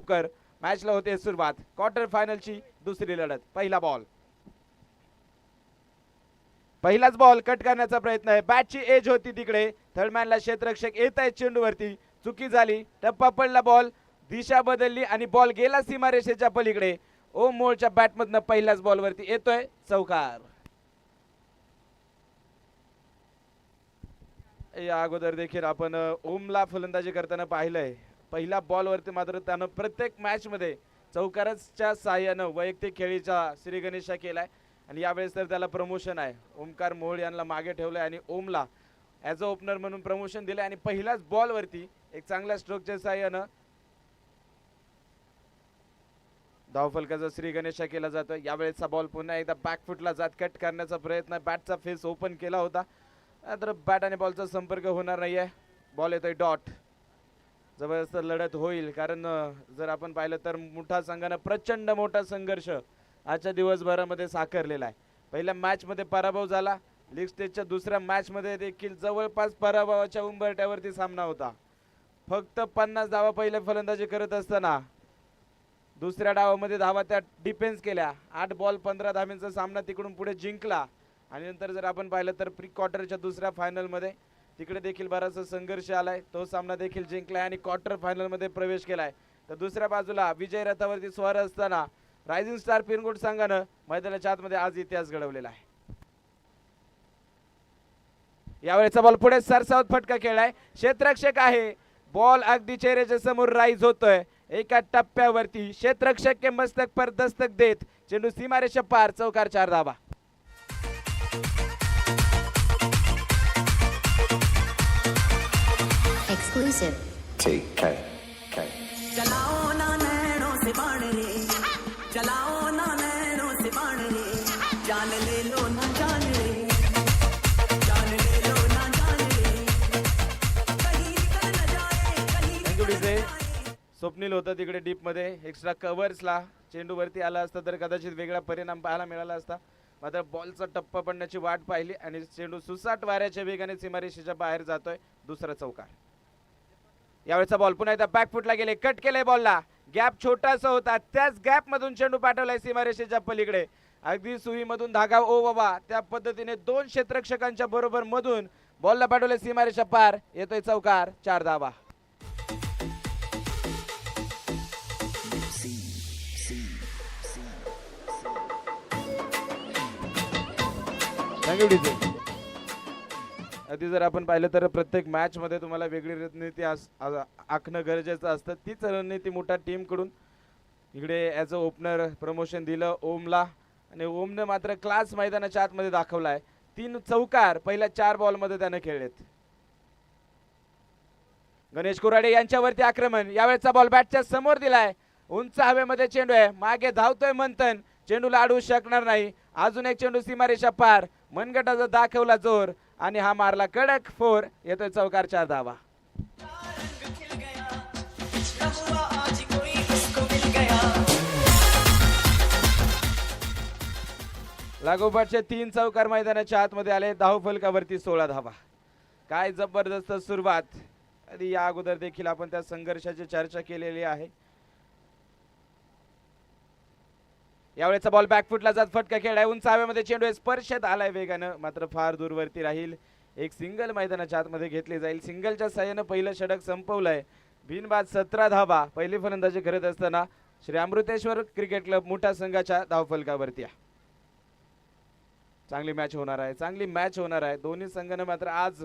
लवकर मॅचला होते सुरुवात. क्वार्टर फायनलची दुसरी लढत. पहिला बॉल, पहिलाच बॉल कट करण्याचा प्रयत्न आहे. बॅटची एज होती तिकडे, थर्डमॅनला क्षेत्ररक्षक येत आहेत चेंडूवरती, चुकी झाली, टप्पा पडला, बॉल दिशा बदलली आणि बॉल गेला सीमारेषेच्या पलीकडे. ओम मोळच्या बॅटमधनं पहिल्याच बॉलवरती येतोय चौकार. या अगोदर देखील आपण ओमला फलंदाजी करताना पाहिलंय. पहिल्या बॉलवरती मात्र त्यानं प्रत्येक मॅच मध्ये चौकाराच्या साह्यानं वैयक्तिक खेळीचा श्री गणेशा केलाय आणि यावेळेस तर त्याला प्रमोशन आहे. ओमकार मोहोळ यांना मागे ठेवलंय आणि ओमला ॲज अ ओपनर म्हणून प्रमोशन दिलंय आणि पहिल्याच बॉलवरती एक चांगल्या स्ट्रोकच्या साह्यानं धावफलकाचा श्री गणेशा केला जातोय. यावेळेसचा बॉल पुन्हा एकदा बॅकफुटला जात कट करण्याचा प्रयत्न. बॅटचा फेस ओपन केला होता, तर बॅट आणि बॉलचा संपर्क होणार नाहीये. बॉल येतोय डॉट. जबरदस्त लढत होईल, कारण जर आपण पाहिलं तर मोठा संघानं प्रचंड मोठा संघर्ष आजच्या दिवसभरामध्ये साकारलेला आहे. पहिल्या मॅच मध्ये पराभव झाला, लीग स्टेजच्या दुसऱ्या मॅच मध्ये देखील जवळपास पराभवाच्या उंबरठ्यावरती सामना होता. फक्त 50 धावा पहिले फलंदाजी करत असताना दुसऱ्या डावामध्ये धावा त्या डिफेन्स केल्या. 8 बॉल 15 धावांचा सामना तिकडून पुढे जिंकला आणि नंतर जर आपण पाहिलं तर प्री क्वार्टरच्या दुसऱ्या फायनल मध्ये तिकडे देखील बराचसा संघर्ष आलाय. तो सामना देखील जिंकलाय आणि क्वार्टर फायनल मध्ये प्रवेश केलाय. तर दुसऱ्या बाजूला विजय रथावरती स्वार असताना रायझिंग स्टार पिनकोड संघानं मैदानाच्या आतमध्ये आज इतिहास घडवलेला आहे. यावेळेचा बॉल पुढे सरसावत फटका खेळलाय. क्षेत्ररक्षक आहे, बॉल अगदी चेहऱ्याच्या समोर राईज होतोय. एका टप्प्यावरती क्षेत्ररक्षक के मस्तक पर दस्तक देत चेंडू सीमारेषा पार. चौकार, 4 धावा. Exclusive. TK. चलाओ ना नैनों से बाण रे, चलाओ ना नैनों से बाण रे, जान ले लो ना जान रे, जान ले लो ना जान रे, कहीं निकल न जाए, कहीं निकल न जाए. स्वप्नील होता तिकडे डीप मध्ये. एक्स्ट्रा कव्हर्सला चेंडू वरती आला असता तर कदाचित वेगळा परिणाम पाहायला मिळाला असता. मात्र बॉलचा टप्पा पडण्याची वाट पाहिली आणि चेंडू सुसाट वाऱ्याच्या वेगाने सीमारेषेच्या बाहेर जातोय. दुसरा चौकार. यावेळेचा बॉल पुन्हा एकदा बॅकफुटला गेले, कट केले बॉलला. गॅप छोटासा होता, त्याच गॅप मधून चेंडू पाठवलाय सीमारेषेच्या पलीकडे. अगदी सुईमधून धागा ओ बाबा त्या पद्धतीने 2 क्षेत्ररक्षकांच्या बरोबर मधून बॉलला पाठवले सीमारेषा पार. येतोय चौकार, 4 धावा. अगदी जर आपण पाहिलं तर प्रत्येक मॅच मध्ये तुम्हाला वेगळी रणनीती आखणं गरजेचं असतं. तीच रणनीती मोठ्या टीम कडून इकडे ॲज अ ओपनर प्रमोशन दिलं ओमला आणि ओमने मात्र क्लास मैदानाच्या आतमध्ये दाखवलाय. 3 चौकार पहिल्या 4 बॉल मध्ये त्याने खेळलेत. गणेश कुराडे यांच्यावरती आक्रमण. यावेळेचा बॉल बॅटच्या समोर दिलाय. उंच हवेमध्ये चेंडू आहे, मागे धावतोय मंथन, चेंडूला अडवू शकणार नाही. अजून एक चेंडू सीमारेषा पार. मनगटाचा दाखवला जोर आणि हा मारला कडक 4. येतोय चौकार, 4 धावा. लागोपाठचे 3 चौकार मैदानाच्या आतमध्ये आले. धावफलकावरती 16 धावा. काय जबरदस्त सुरुवात. आणि या अगोदर देखील आपण त्या संघर्षाची चर्चा केलेली आहे. यावेळेचा बॉल बॅकफुटला जात फटका खेळलाय. उंच हवेमध्ये चेंडू स्पर्शात आलाय वेगानं, मात्र फार दूरवरती राहील. एक सिंगल मैदानाच्या आतमध्ये घेतली जाईल. सिंगलच्या साह्यानं पहिलं षटक संपवलंय. बिनबाद 17 धावा पहिली फलंदाजी करत असताना श्री अमृतेश्वर क्रिकेट क्लब मोठ्या संघाच्या धावफलकावरती. चांगली मॅच होणार आहे, चांगली मॅच होणार आहे. दोन्ही संघानं मात्र आज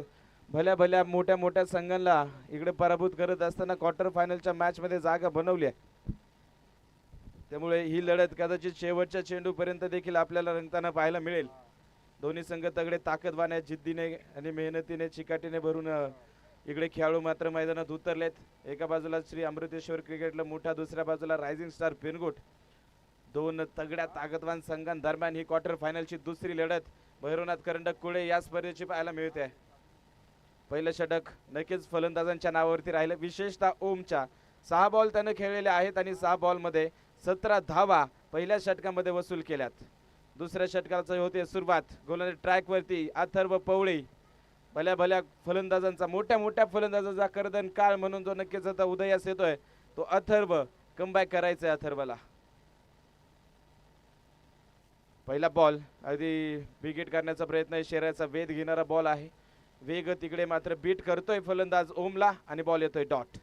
भल्या भल्या मोठ्या मोठ्या संघांना इकडे पराभूत करत असताना क्वार्टर फायनलच्या मॅच मध्ये जागा बनवली आहे. त्यामुळे ही लढत कदाचित शेवटच्या चेंडूपर्यंत देखील आपल्याला रंगताना पाहायला मिळेल. दोन्ही संघ तगडे ताकदवान आहेत, जिद्दीने आणि मेहनतीने चिकाटीने भरून इकडे खेळाडू मात्र मैदानात उतरलेत. एका बाजूला श्री अमृतेश्वर क्रिकेट क्लब मोठा, दुसऱ्या बाजूला रायझिंग स्टार पिनगोट. 2 तगड्या ताकदवान संघांदरम्यान ही क्वार्टर फायनलची दुसरी लढत भैरवनाथ करंडक कुळे या स्पर्धेची पाहायला मिळते. पहिलं षटक नक्कीच फलंदाजांच्या नावावरती राहिलं, विशेषतः ओमच्या. 6 बॉल त्याने खेळलेले आहेत आणि 6 बॉल मध्ये 17 धावा पहिल्या षटकामध्ये वसूल केल्यात. दुसऱ्या षटकाची होते सुरुवात. गोलंदाज ट्रॅक वरती अथर्व पवळे. भल्या भल्या फलंदाजांचा, मोठ्या मोठ्या फलंदाजाचा कर्दन काळ म्हणून जो नक्कीच आता उदयास येतोय तो अथर्व. कमबॅक करायचं आहे अथर्वला. पहिला बॉल अगदी विकेट करण्याचा प्रयत्न आहे. शरीराचा वेध घेणारा बॉल आहे. वेग तिकडे मात्र बीट करतोय फलंदाज ओमला आणि बॉल येतोय डॉट.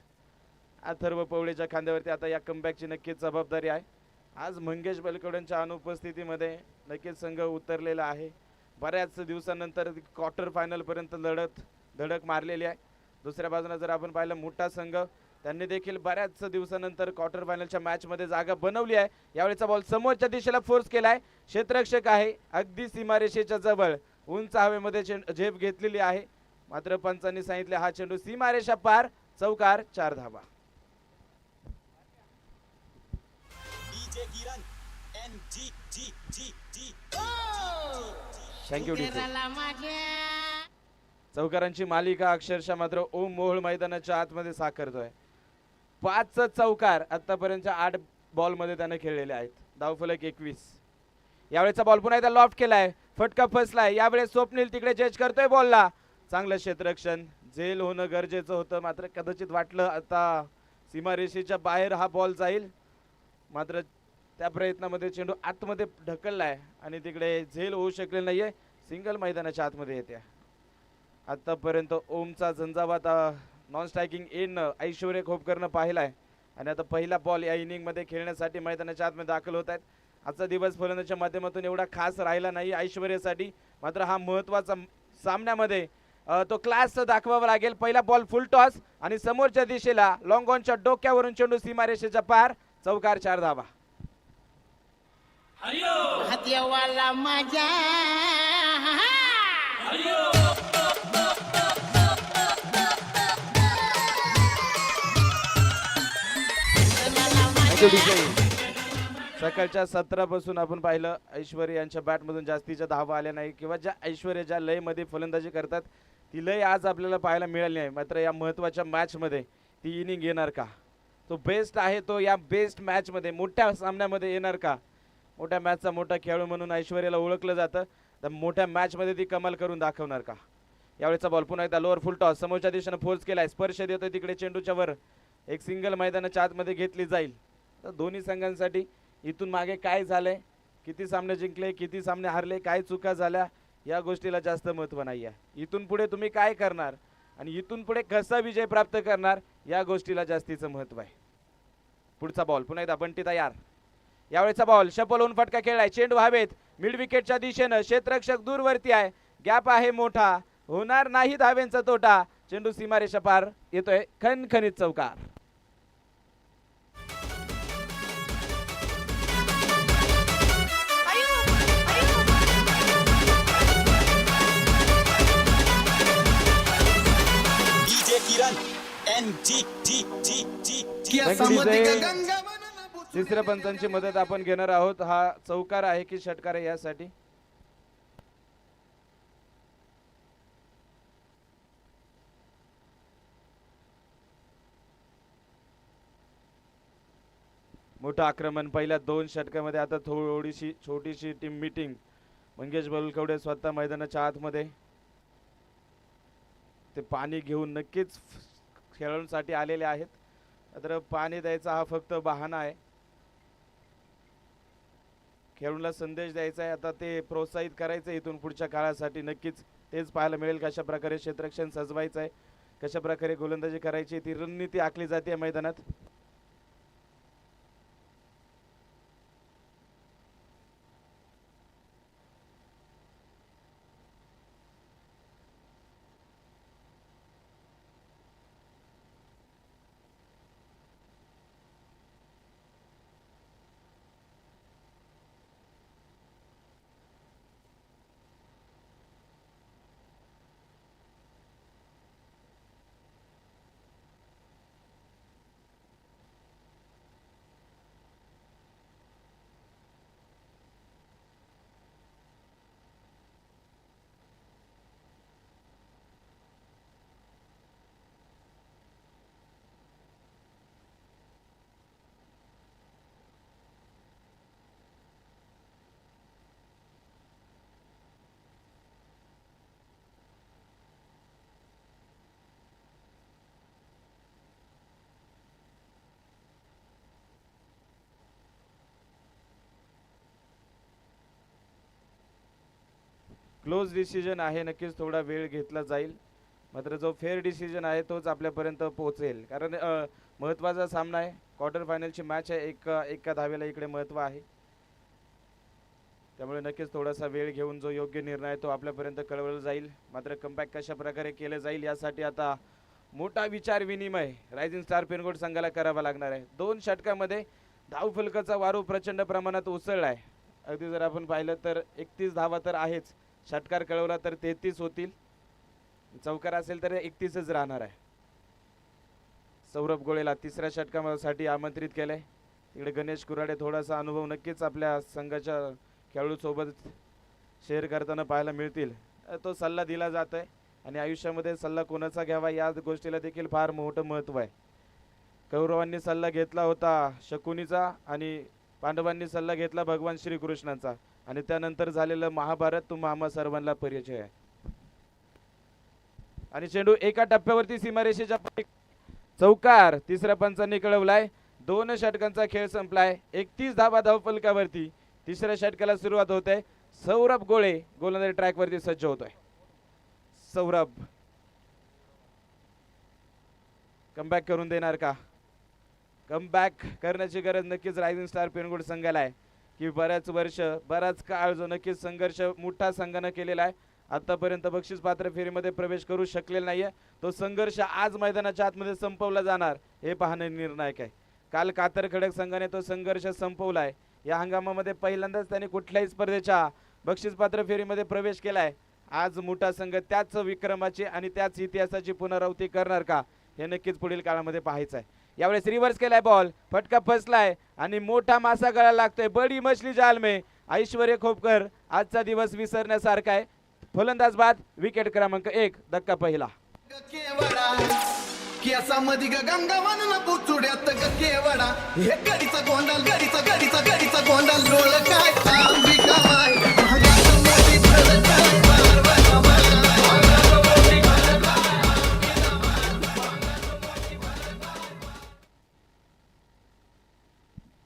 अथर्व पवळेच्या खांद्यावरती आता या कमबॅकची नक्कीच जबाबदारी आहे. आज मंगेश बलकवडेंच्या अनुपस्थितीमध्ये नक्कीच संघ उतरलेला आहे. बऱ्याच दिवसानंतर क्वार्टर फायनल पर्यंत धडक मारलेली आहे. दुसऱ्या बाजूने जर आपण पाहिलं मोठा संघ त्यांनी देखील बऱ्याच दिवसानंतर क्वार्टर फायनलच्या मॅच मध्ये जागा बनवली आहे. यावेळेचा बॉल समोरच्या दिशेला फोर्स केलाय. क्षेत्ररक्षक आहे अगदी सीमारेषेच्या जवळ उंच हवेमध्ये झेप घेतलेली आहे. मात्र पंचांनी सांगितले हा चेंडू सीमारेषा पार. चौकार 4 धावा. थँक्यू. चौकारांची मालिका अक्षरशः मात्र ओम मोहोळ मैदानाच्या आतमध्ये साकारतोय. 5 चौकार आतापर्यंतच्या 8 बॉल मध्ये त्याने खेळलेले आहेत. धावफलक 21. यावेळेचा बॉल पुन्हा एकदा लॉफ्ट केलाय. फटका फसलाय. यावेळेस स्वप्नील तिकडे जज करतोय बॉलला. चांगलं क्षेत्ररक्षण. झेल होणं गरजेचं होतं मात्र कदाचित वाटलं आता सीमारेषेच्या बाहेर हा बॉल जाईल. मात्र त्या प्रयत्नामध्ये चेंडू आतमध्ये ढकललाय आणि तिकडे झेल होऊ शकले नाहीये. सिंगल मैदानाच्या आतमध्ये येते. आतापर्यंत ओमचा झंझावात नॉन स्ट्रायकिंग एंड ऐश्वर्य खोपकरनं पाहिलाय आणि आता पहिला बॉल या इनिंग मध्ये खेळण्यासाठी मैदानाच्या आतमध्ये दाखल होत आहेत. आजचा दिवस फलंदाजीच्या माध्यमातून एवढा खास राहिला नाही ऐश्वर्यासाठी. मात्र हा महत्वाचा सामन्यामध्ये तो क्लास दाखवावा लागेल. पहिला बॉल फुल टॉस आणि समोरच्या दिशेला लॉंग ऑनच्या डोक्यावरून चेंडू सीमारेषेच्या पार. चौकार 4 धावा. देवाला माझ्या सकाळच्या 17 पासून आपण पाहिलं ऐश्वर्या यांच्या बॅटमधून जास्तीच्या धावा आल्या नाही किंवा ज्या ऐश्वर्या ज्या लयमध्ये फलंदाजी करतात ती लय आज आपल्याला पाहायला मिळाली नाही. मात्र या महत्त्वाच्या मॅचमध्ये ती इनिंग येणार का? तो बेस्ट आहे तो या बेस्ट मॅचमध्ये मोठ्या सामन्यामध्ये येणार का? मोठ्या मॅचचा मोठा खेळाडू म्हणून ऐश्वर्याला ओळखलं जातं. तर मोठ्या मॅचमध्ये ती कमाल करून दाखवणार का? यावेळेचा बॉल पुन्हा एकदा लोअर फुल टॉस समोरच्या दिशेने फोर्स केलाय. स्पर्श देतोय तिकडे चेंडूच्या वर. एक सिंगल मैदानाच्या आतमध्ये घेतली जाईल. तर दोन्ही संघांसाठी इथून मागे काय झालंय, किती सामने जिंकले, किती सामने हारले, काय चुका झाल्या या गोष्टीला जास्त महत्त्व नाही आहे. इथून पुढे तुम्ही काय करणार आणि इथून पुढे कसा विजय प्राप्त करणार या गोष्टीला जास्तीचं महत्त्व आहे. पुढचा बॉल पुन्हा एकदा बंटी तयार. यावेळेचा बॉल शपल होऊन फटका खेळलाय. चेंडू हवेत मिड विकेटच्या दिशेनं. क्षेत्ररक्षक दूरवरती आहे. गॅप आहे मोठा. होणार नाही धावेंचा तोटा. चेंडू सीमारेषा पार येतोय. खणखणीत चौकार. तिसऱ्या पंचांची मदत आपण घेणार आहोत. हा चौकार आहे की षटकार आहे यासाठी. मोठं आक्रमण पहिल्या 2 षटकामध्ये. आता थोडीशी छोटीशी टीम मीटिंग. मंगेश बलकवडे स्वतः मैदानाच्या आतमध्ये ते पाणी घेऊन नक्कीच खेळाडूंसाठी आलेले आहेत. तर पाणी द्यायचा हा फक्त बहाणा आहे. खेळाडूंना संदेश द्यायचा आहे. आता ते प्रोत्साहित करायचं इथून पुढच्या काळासाठी. नक्कीच तेच पाहायला मिळेल. कशा प्रकारे क्षेत्ररक्षण सजवायचं आहे, कशा प्रकारे गोलंदाजी करायची ती रणनीती आखली जाते मैदानात. क्लोज डिसिजन आहे, नक्कीच थोडा वेळ घेतला जाईल, मात्र जो फेअर डिसिजन आहे तोच आपल्यापर्यंत पोहोचेल. कारण महत्त्वाचा सामना आहे, क्वार्टर फायनलची मॅच आहे. एका धावेला इकडे महत्त्व आहे, त्यामुळे नक्कीच थोडासा वेळ घेऊन जो योग्य निर्णय आहे तो आपल्यापर्यंत कळवला जाईल. मात्र कमबॅक कशा प्रकारे केलं जाईल यासाठी आता मोठा विचार विनिमय रायझिंग स्टार पिनकोड संघाला करावा लागणार आहे. 2 षटकामध्ये धावफलकाचा वारू प्रचंड प्रमाणात उसळला आहे. अगदी जर आपण पाहिलं तर 31 धावा तर आहेच, षटकार कळवला तर 33 होतील, चौकार असेल तर 31च राहणार आहे. सौरभ गोळेला तिसऱ्या षटकासाठी आमंत्रित केलंय. तिकडे गणेश कुराडे थोडासा अनुभव नक्कीच आपल्या संघाच्या खेळाडूसोबत शेअर करताना पाहायला मिळतील. तो सल्ला दिला जात आहे आणि आयुष्यामध्ये सल्ला कोणाचा घ्यावा या गोष्टीला देखील फार मोठं महत्त्व आहे. कौरवांनी सल्ला घेतला होता शकुनीचा आणि पांडवांनी सल्ला घेतला भगवान श्रीकृष्णांचा, आणि त्यानंतर झालेलं महाभारत तुम्हा आम्हा सर्वांना परिचय आहे. आणि चेंडू एका टप्प्यावरती सीमारेषेच्या चौकार तिसऱ्या पंचांनी कळवलाय. 2 षटकांचा खेळ संपलाय. 31 धावा धावफलकावरती. तिसऱ्या षटकाला सुरुवात होते. सौरभ गोळे गोलंदाजी ट्रॅक वरती सज्ज होतोय. सौरभ कमबॅक करून देणार का? कमबॅक करण्याची गरज नक्कीच रायझिंग स्टार पिनकोड संघाला आहे, की बऱ्याच वर्ष बराच काळ जो नक्कीच संघर्ष मोठा संघानं केलेला आहे, आतापर्यंत बक्षीस पात्र फेरीमध्ये प्रवेश करू शकलेला नाहीये. तो संघर्ष आज मैदानाच्या आतमध्ये संपवला जाणार हे पाहणं निर्णायक आहे. काल कातर खडक संघाने तो संघर्ष संपवलाय. या हंगामामध्ये पहिल्यांदाच त्याने कुठल्याही स्पर्धेच्या बक्षीस पात्र फेरीमध्ये प्रवेश केलाय. आज मोठा संघ त्याच विक्रमाची आणि त्याच इतिहासाची पुनरावृत्ती करणार का हे नक्कीच पुढील काळामध्ये पाहायचं आहे. यावेळेस रिव्हर्स केलाय बॉल, फटका फसलाय आणि मोठा मासा गळा लागतोय. बडी मछली जाल में ऐश्वर्य खोपकर आजचा दिवस विसरण्यासारखा आहे. फलंदाज बाद, विकेट क्रमांक 1, धक्का पहिला. केसामध्ये गंगा म्हणून पुचुड्यात केवडा हे गडीचा गोंडाल गडीचा गोंडाल डोळ काय अंबिका माय भाग्याचं मोठी फळ काय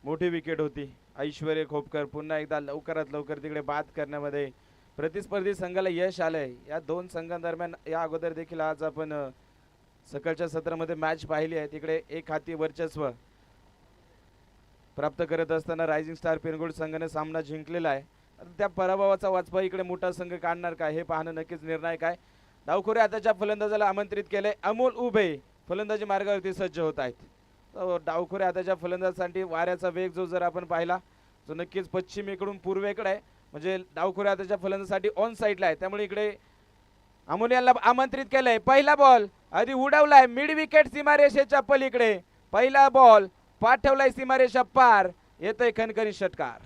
मोठी विकेट होती. ऐश्वर्य खोपकर पुन्हा एकदा लवकरात लवकर तिकडे बाद करण्यामध्ये प्रतिस्पर्धी संघाला यश आलंय. या 2 संघांदरम्यान या अगोदर देखील आज आपण सकाळच्या सत्रामध्ये मॅच पाहिली आहे. तिकडे एक हाती वर्चस्व प्राप्त करत असताना रायझिंग स्टार पिनकोड संघाने सामना जिंकलेला आहे. त्या पराभवाचा वाचपा इकडे मोठा संघ काढणार का हे पाहणं नक्कीच निर्णायक आहे. डावखोरे आताच्या फलंदाजाला आमंत्रित केले. अमोल उभे फलंदाजी मार्गावरती सज्ज होत आहेत. डावखोरे आताच्या फलंदाजासाठी वाऱ्याचा वेग जो जर आपण पाहिला जो नक्कीच पश्चिमेकडून पूर्वेकडे आहे, म्हणजे डावखोरे आताच्या फलंदाजासाठी ऑन साईडला आहे. त्यामुळे इकडे अमोनियाला आमंत्रित केलंय. पहिला बॉल आधी उडवलाय मिड विकेट सीमारेषेच्या पलीकडे. पहिला बॉल पाठवलाय सीमारेषा पार. येतोय खणखणी षटकार.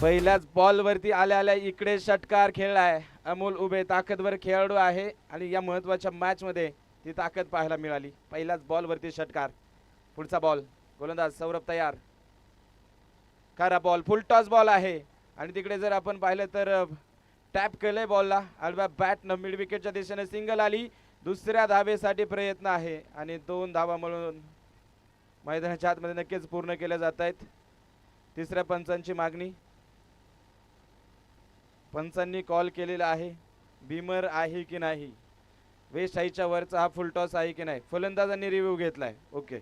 पहिल्याच बॉल वरती आल्या आल्या इकडे षटकार खेळलाय. अमोल उभे ताकदवर खेळाडू आहे आणि या महत्वाच्या मॅच मध्ये ती ताकद पाहायला मिळाली. पहिल्याच बॉल वरती षटकार. पुढचा बॉल गोलंदाज सौरभ तयार. खरा बॉल फुल टॉस बॉल आहे आणि तिकडे जर आपण पाहिलं तर टॅप केलंय बॉलला. आडव्या बॅटनं मिड विकेटच्या दिशेने सिंगल आली. दुसऱ्या धावेसाठी प्रयत्न आहे आणि 2 धावा मिळून मैदानाच्या आतमध्ये नक्कीच पूर्ण केल्या जात आहेत. तिसऱ्या पंचांची मागणी पंचांनी कॉल केलेला आहे. बीमर आहे की नाही, वेस्ट हाईच्या वरचा हा फुल टॉस आहे की नाही, फलंदाजांनी रिव्ह्यू घेतलाय. ओके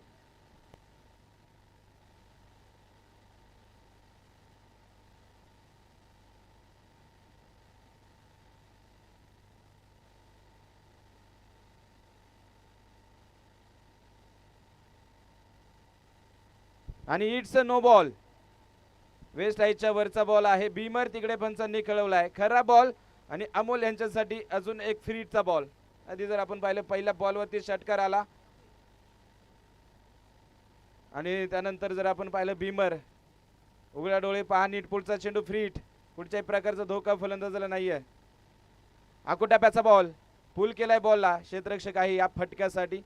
आणि it's a no ball. Waist हाईटच्या वरचा बॉल आहे. बीमर तिकडे पंचांनी कळवलाय. खरा बॉल आणि अमोल यांच्यासाठी अजून एक फ्रीटचा बॉल. आधी जर आपण पाहिलं पहिल्या बॉलवरती षटकार आला आणि त्यानंतर जर आपण पाहिलं बीमर उघड्या डोळे पहा नीट. पुढचा चेंडू फ्रीट. कुठच्याही प्रकारचा धोका फलंदाजाला नाहीये. आकुटाप्याचा बॉल पुल केलाय बॉलला. क्षेत्ररक्षक आहे या फटक्यासाठी.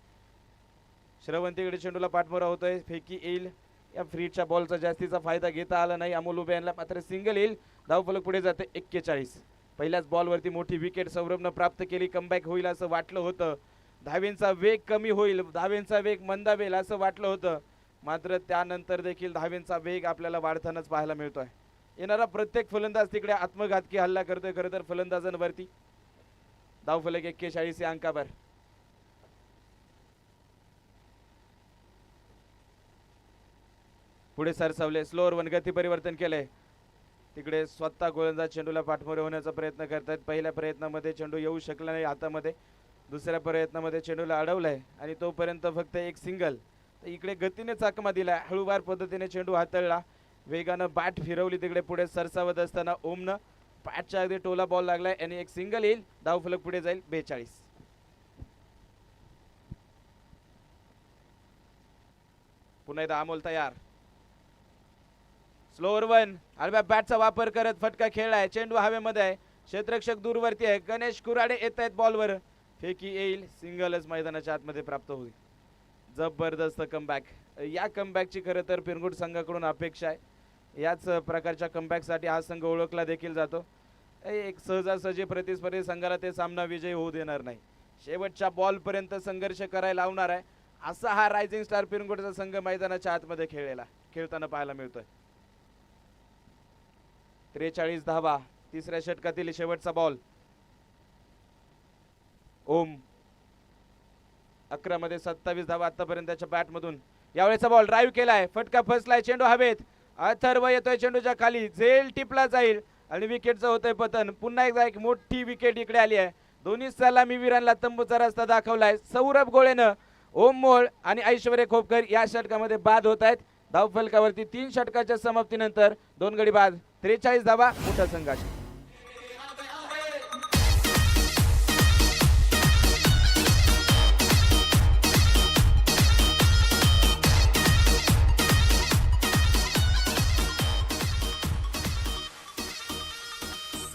श्रवण तिकडे चेंडूला पाठमोरा होतोय. फेकी येईल या फ्रीच्या बॉलचा जास्तीचा फायदा घेता आला नाही अमोल उभे यांना, मात्र सिंगल येईल. धावफलक पुढे जाते 41. पहिल्याच बॉलवरती मोठी विकेट सौरभनं प्राप्त केली. कमबॅक होईल असं वाटलं होतं, धावेंचा वेग कमी होईल, धावेंचा वेग मंदावेल असं वाटलं होतं, मात्र त्यानंतर देखील धावेंचा वेग आपल्याला वाढतानाच पाहायला मिळतोय. येणारा प्रत्येक फलंदाज तिकडे आत्मघातकी हल्ला करतोय खरं तर फलंदाजांवरती. धावफलक 41 या अंकावर. पुढे सरसावले, स्लोअर वन गती परिवर्तन केले. तिकडे स्वतः गोलंदाज चेंडूला पाठमोरे होण्याचा प्रयत्न करतात. पहिल्या प्रयत्नामध्ये चेंडू येऊ शकला नाही हातामध्ये, दुसऱ्या प्रयत्नामध्ये चेंडूला अडवलाय आणि तोपर्यंत फक्त एक सिंगल. इकडे गतीने चाकमा दिला, हळूवार पद्धतीने चेंडू हाताळला, वेगानं बॅट फिरवली. तिकडे पुढे सरसावत असताना ओमनं बॅटच्या अगदी टोला बॉल लागलाय आणि एक सिंगल येईल. धावफलक पुढे जाईल 42. पुन्हा एकदा अमोल तयार, स्लोअर वन, आडव्या बॅटचा वापर करत फटका खेळलाय. चेंडू हवेमध्ये आहे, क्षेत्ररक्षक दूरवरती आहे. गणेश कुराडे येत आहेत बॉलवर, फेकी येईल. सिंगलच मैदानाच्या आतमध्ये प्राप्त होईल. जबरदस्त कमबॅक. या कमबॅकची खरं तर पिरगुट संघाकडून अपेक्षा आहे. याच प्रकारच्या कमबॅकसाठी हा संघ ओळखला देखील जातो. एक सहजासहजी प्रतिस्पर्धी संघाला ते सामना विजयी होऊ देणार नाही, शेवटच्या बॉलपर्यंत संघर्ष करायला लावणार आहे. असा हा रायझिंग स्टार पिरगुटचा संघ मैदानाच्या आतमध्ये खेळताना पाहायला मिळतोय. 43 धावा, तिसऱ्या षटकातील शेवटचा बॉल. ओम 11 मध्ये 27 धावा आतापर्यंत त्याच्या बॅटमधून. यावेळेचा बॉल ड्राईव्ह केलाय, फटका फसलाय, चेंडू हवेत. अथर्व येतोय चेंडूच्या खाली, झेल टिपला जाईल आणि विकेटचं होतंय पतन. पुन्हा एकदा एक मोठी विकेट इकडे आली आहे. दोन्ही सलामीवीरांना तंबूचा रस्ता दाखवलाय. सौरभ गोळेनं ओम मोळ आणि ऐश्वर्य खोपकर या षटकामध्ये बाद होत आहेत. धावफलकावरती 3 षटकाच्या समाप्तीनंतर 2 गडी बाद. 43 धावा मोठ्या संघाची.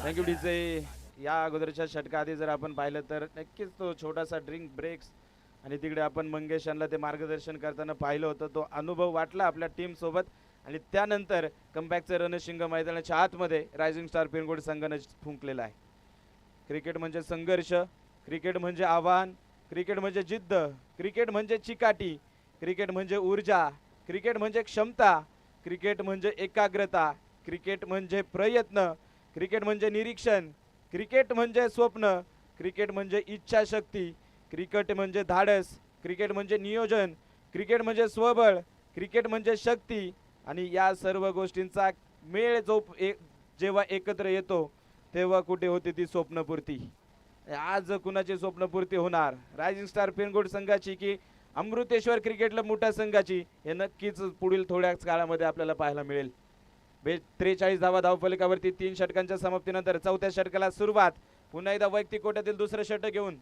Thank you DJ. या अगोदरच्या षटकाआधी जर आपण पाहिलं तर नक्कीच तो छोटासा ड्रिंक ब्रेक्स आणि तिकडे आपण मंगेश यांना ते मार्गदर्शन करताना पाहिलं होतं. तो अनुभव वाटला आपल्या टीम सोबत आणि त्यानंतर कमबॅकचं रणशिंग मैदानाच्या आतमध्ये रायझिंग स्टार पिरगुट संघाने फुंकलेला आहे. क्रिकेट म्हणजे संघर्ष, क्रिकेट म्हणजे आव्हान, क्रिकेट म्हणजे जिद्द, क्रिकेट म्हणजे चिकाटी, क्रिकेट म्हणजे ऊर्जा, क्रिकेट म्हणजे क्षमता, क्रिकेट म्हणजे एकाग्रता, क्रिकेट म्हणजे प्रयत्न, क्रिकेट म्हणजे निरीक्षण, क्रिकेट म्हणजे स्वप्न, क्रिकेट म्हणजे इच्छाशक्ती, क्रिकेट म्हणजे धाडस, क्रिकेट म्हणजे नियोजन, क्रिकेट म्हणजे स्वबळ, क्रिकेट म्हणजे शक्ती. आणि या सर्व गोष्टींचा मेळ जेव्हा एकत्र येतो तेव्हा कुठे होते ती स्वप्नपूर्ती. आज कुणाची स्वप्नपूर्ती होणार, रायझिंग स्टार पिरगुट संघाची की अमृतेश्वर क्रिकेटला मोठ्या संघाची, हे नक्कीच पुढील थोड्याच काळामध्ये आपल्याला पाहायला मिळेल. 43 धावा धावफलकावरती 3 षटकांच्या समाप्तीनंतर चौथ्या षटकाला सुरुवात. पुन्हा एकदा वैयक्तिक कोट्यातील दुसरं षटक घेऊन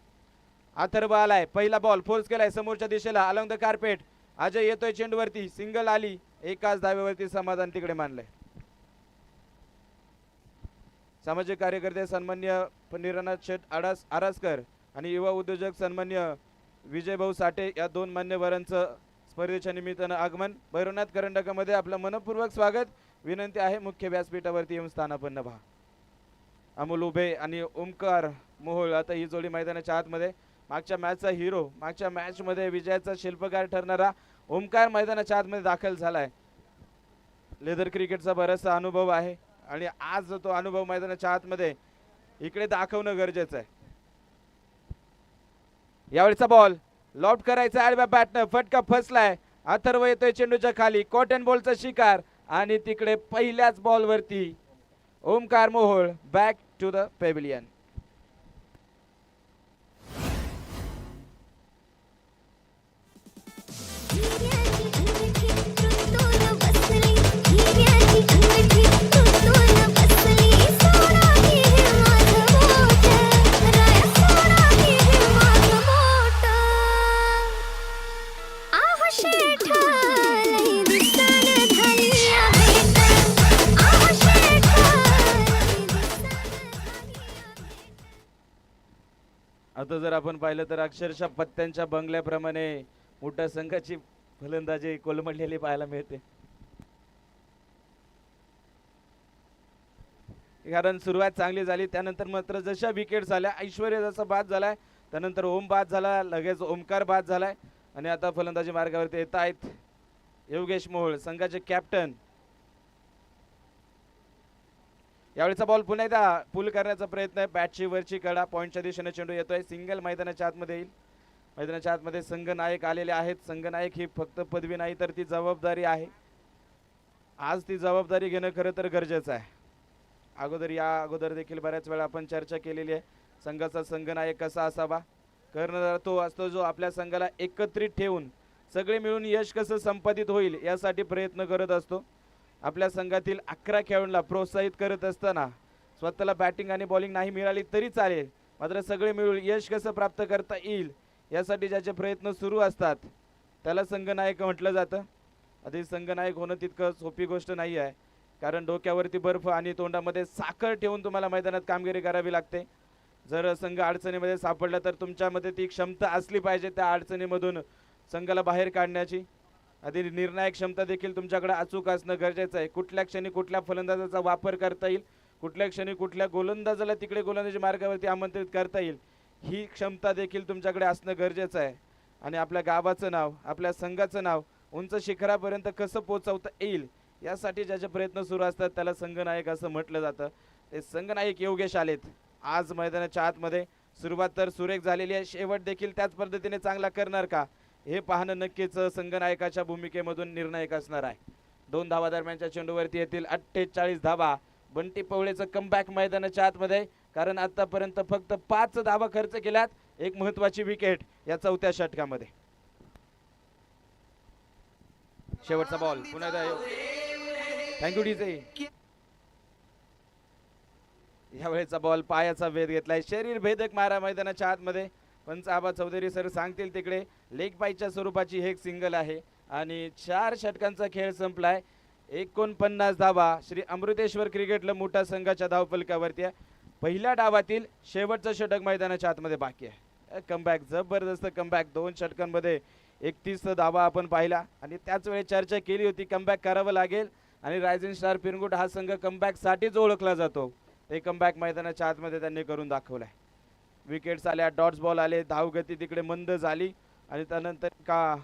अथर्व आलाय. पहिला बॉल फोर्स केलाय समोरच्या दिशेला अलॉंग द कार्पेट. अजय येतोय चेंडूवरती, सिंगल आली. एकाच धावेवरती समाधान तिकडे मानलंय. सामाजिक कार्यकर्ते सन्मान्य पंडितनाथ शेठ आरासकर आणि युवा उद्योजक सन्मान्य विजयभाऊ साठे या 2 मान्यवरांचं स्पर्धेच्या निमित्तानं आगमन. भैरवनाथ करंडकामध्ये आपलं मनपूर्वक स्वागत. विनंती आहे मुख्य व्यासपीठावरती येऊन स्थानापन्न व्हा. अमोल उभे आणि ओमकार मोहोळ आता ही जोडी मैदानाच्या आतमध्ये. मागच्या मॅचचा हिरो, मागच्या मॅच मध्ये विजयाचा शिल्पकार ठरणारा ओमकार मैदानाच्या आतमध्ये दाखल झालाय. लेदर क्रिकेटचा बराचसा अनुभव आहे आणि आज तो अनुभव मैदानाच्या आतमध्ये इकडे दाखवणं गरजेचं आहे. यावेळीचा बॉल लॉफ्ट करायचा आडव्या बॅटनं, फटका फसलाय. अथर्व येतोय चेंडूच्या खाली, कॉटन बॉलचा शिकार आणि तिकडे पहिल्याच बॉलवरती Omkar Mohol back to the pavilion. आता जर आपण पाहिलं तर अक्षरशः पत्त्यांच्या बंगल्याप्रमाणे मोठ्या संघाची फलंदाजी कोलमडलेली पाहायला मिळते. कारण सुरुवात चांगली झाली, त्यानंतर मात्र जशा विकेट्स आल्या, ऐश्वर्या जसा बाद झालाय, त्यानंतर ओम बाद झाला, लगेच ओमकार बाद झालाय आणि आता फलंदाजी मार्गावरती येत आहेत योगेश मोहोळ, संघाचे कॅप्टन. यावेळेचा बॉल पुन्हा एकदा पुल करण्याचा प्रयत्न आहे. बॅटची वरची कडा, पॉईंटच्या दिशेने चेंडू येतोय. सिंगल मैदानाच्या आतमध्ये येईल. मैदानाच्या आतमध्ये संघनायक आलेले आहेत. संघनायक ही फक्त पदवी नाही तर ती जबाबदारी आहे. आज ती जबाबदारी घेणं खरं तर गरजेचं आहे. या अगोदर देखील बऱ्याच वेळा आपण चर्चा केलेली आहे. संघाचा संघनायक कसा असावा. कर्णधार तो असतो जो आपल्या संघाला एकत्रित ठेवून सगळे मिळून यश कसं संपादित होईल यासाठी प्रयत्न करत असतो. आपल्या संघातील 11 खेळाडूंना प्रोत्साहित करत असताना स्वतःला बॅटिंग आणि बॉलिंग नाही मिळाली तरी चालेल, मात्र सगळे मिळून यश कसं प्राप्त करता येईल यासाठी ज्याचे प्रयत्न सुरू असतात त्याला संघनायक म्हटलं जातं. आधी संघनायक होणं तितकं सोपी गोष्ट नाही आहे, कारण डोक्यावरती बर्फ आणि तोंडामध्ये साखर ठेवून तुम्हाला मैदानात कामगिरी करावी लागते. जर संघ अडचणीमध्ये सापडला तर तुमच्यामध्ये ती क्षमता असली पाहिजे त्या अडचणीमधून संघाला बाहेर काढण्याची. आधी निर्णायक क्षमता देखील तुमच्याकडे अचूक असणं गरजेचं आहे. कुठल्या क्षणी कुठल्या फलंदाजाचा वापर करता येईल, कुठल्या क्षणी कुठल्या गोलंदाजाला तिकडे गोलंदाजी मार्गावरती आमंत्रित करता येईल, ही क्षमता देखील तुमच्याकडे असणं गरजेचं आहे. आणि आपल्या गावाचं नाव, आपल्या संघाचं नाव उंच शिखरापर्यंत कसं पोहोचवता येईल यासाठी ज्याचे प्रयत्न सुरू असतात त्याला संघनायक असं म्हटलं जातं. ते संघनायक योगेश आलेत आज मैदानाच्या आतमध्ये. सुरुवात तर सुरेख झालेली आहे, शेवट देखील त्याच पद्धतीने चांगला करणार का हे पाहणं नक्कीच संघनायकाच्या भूमिकेमधून निर्णायक असणार आहे. 2 धावा दरम्यानच्या चेंडूवरती येतील 48 धावा. बंटी पवळेचं कमबॅक मैदानाच्या आतमध्ये, कारण आतापर्यंत फक्त 5 धावा खर्च केल्यात, एक महत्वाची विकेट या 4थ्या षटकामध्ये. शेवटचा बॉल पुन्हा थँक्यू डीजे. यावेळेचा बॉल पायाचा भेद घेतलाय, शरीर भेदक मारा मैदानाच्या आतमध्ये. पंच आबा चौधरी सर सांगतील तिकडे लेग बाईच्या स्वरूपाची हे एक सिंगल आहे आणि 4 षटकांचा खेळ संपलाय. 49 धावा श्री अमृतेश्वर क्रिकेट मोठा संघाच्या धावफलकावरती आहे. पहिल्या डावातील शेवटचं षटक मैदानाच्या आतमध्ये बाकी आहे. कमबॅक, जबरदस्त कमबॅक. 2 षटकांमध्ये 31 धावा आपण पाहिला आणि त्याच वेळी चर्चा केली होती कमबॅक करावं लागेल आणि रायझिंग स्टार पिरंगुट हा संघ कमबॅक साठीच ओळखला जातो. ते कमबॅक मैदानाच्या आतमध्ये त्यांनी करून दाखवलाय. विकेट्स आल्या, डॉट्स बॉल आले, धावगती तिकडे मंद झाली आणि त्यानंतर का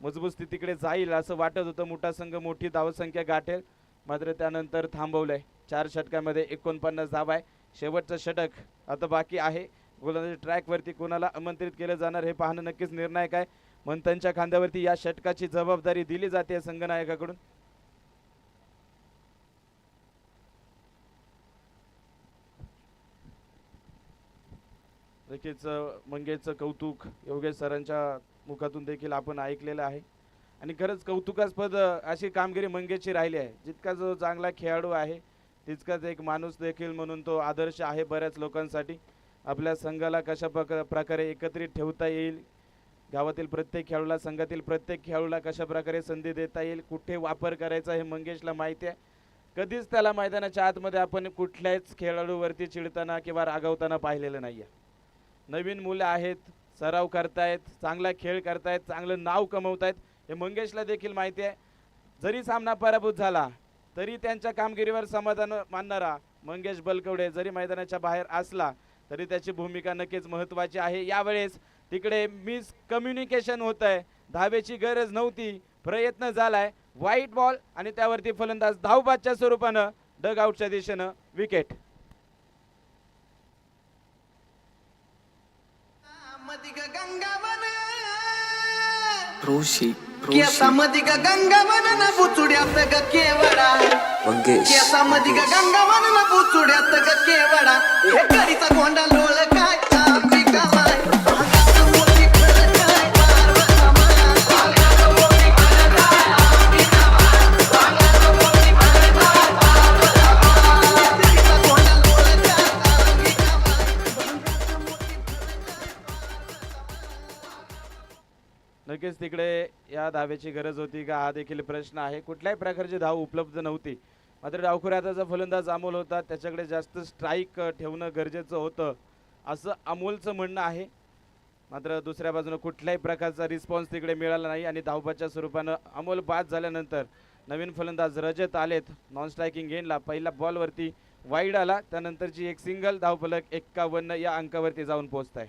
मजबूत स्थितीकडे जाईल असं वाटत होतं. मोठा संघ मोठी धावसंख्या गाठेल, मात्र त्यानंतर थांबवलंय. 4 षटकामध्ये 49 धावा आहे. शेवटचं षटक आता बाकी आहे. गोलंदाजी ट्रॅकवरती कोणाला आमंत्रित केलं जाणार हे पाहणं नक्कीच निर्णायक आहे. मंथनच्या खांद्यावरती या षटकाची जबाबदारी दिली जाते संघनायकाकडून. नक्कीच मंगेशचं कौतुक योगेश सरांच्या मुखातून देखील आपण ऐकलेलं आहे आणि खरंच कौतुकास्पद अशी कामगिरी मंगेशची राहिली आहे. जितका जो चांगला खेळाडू आहे तितकाच एक माणूस देखील म्हणून तो आदर्श आहे बऱ्याच लोकांसाठी. आपल्या संघाला कशा प्रकारे एकत्रित ठेवता येईल, गावातील प्रत्येक खेळाडूला, संघातील प्रत्येक खेळाडूला कशा प्रकारे संधी देता येईल, कुठे वापर करायचा हे मंगेशला माहिती आहे. कधीच त्याला मैदानाच्या आतमध्ये आपण कुठल्याच खेळाडूवरती चिडताना किंवा रागवताना पाहिलेलं नाही आहे. नवीन मुलं आहेत, सराव करतायत, चांगला खेळ करतायत, चांगलं नाव कमवतायत हे मंगेशला देखील माहिती आहे. जरी सामना पराभूत झाला तरी त्यांच्या कामगिरीवर समाधान मानणारा मंगेश बलकवडे जरी मैदानाच्या बाहेर असला तरी त्याची भूमिका नक्कीच महत्त्वाची आहे. यावेळेस तिकडे मिस कम्युनिकेशन होत आहे, धावेची गरज नव्हती, प्रयत्न झालाय, वाईट बॉल आणि त्यावरती फलंदाज धावबादच्या स्वरूपानं डग आउटच्या दिशेनं विकेट. केसामध्ये गंगावन न बुचुड्यात ग केवडा, केसामध्ये गंगावन न बुचुड्यात ग केवडा, हे कडीचा गोंडा लोळ काय अंबिका माय, भागात मोठी खरं काय पार्वता माय, भागात मोठी खरं काय अंबिका माय, भागात मोठी खरं काय पार्वता माय, कडीचा गोंडा लोळ काय अंबिका माय, भागात मोठी खरं काय. नक्कीच तिकडे या धावेची गरज होती का हा देखील प्रश्न आहे. कुठल्याही प्रकारची धाव उपलब्ध नव्हती, मात्र डावखुऱ्याचा फलंदाज अमोल होता, त्याच्याकडे जास्त स्ट्राईक ठेवणं गरजेचं होतं असं अमोलचं म्हणणं आहे. मात्र दुसऱ्या बाजूने कुठल्याही प्रकारचा रिस्पॉन्स तिकडे मिळाला नाही आणि धावबादच्या स्वरूपानं अमोल बाद झाल्यानंतर नवीन फलंदाज रजत आलेत नॉन स्ट्रायकिंग गेनला. पहिल्या बॉलवरती वाईड आला, त्यानंतरची एक सिंगल, धावफलक 51 या अंकावरती जाऊन पोहोचत आहे.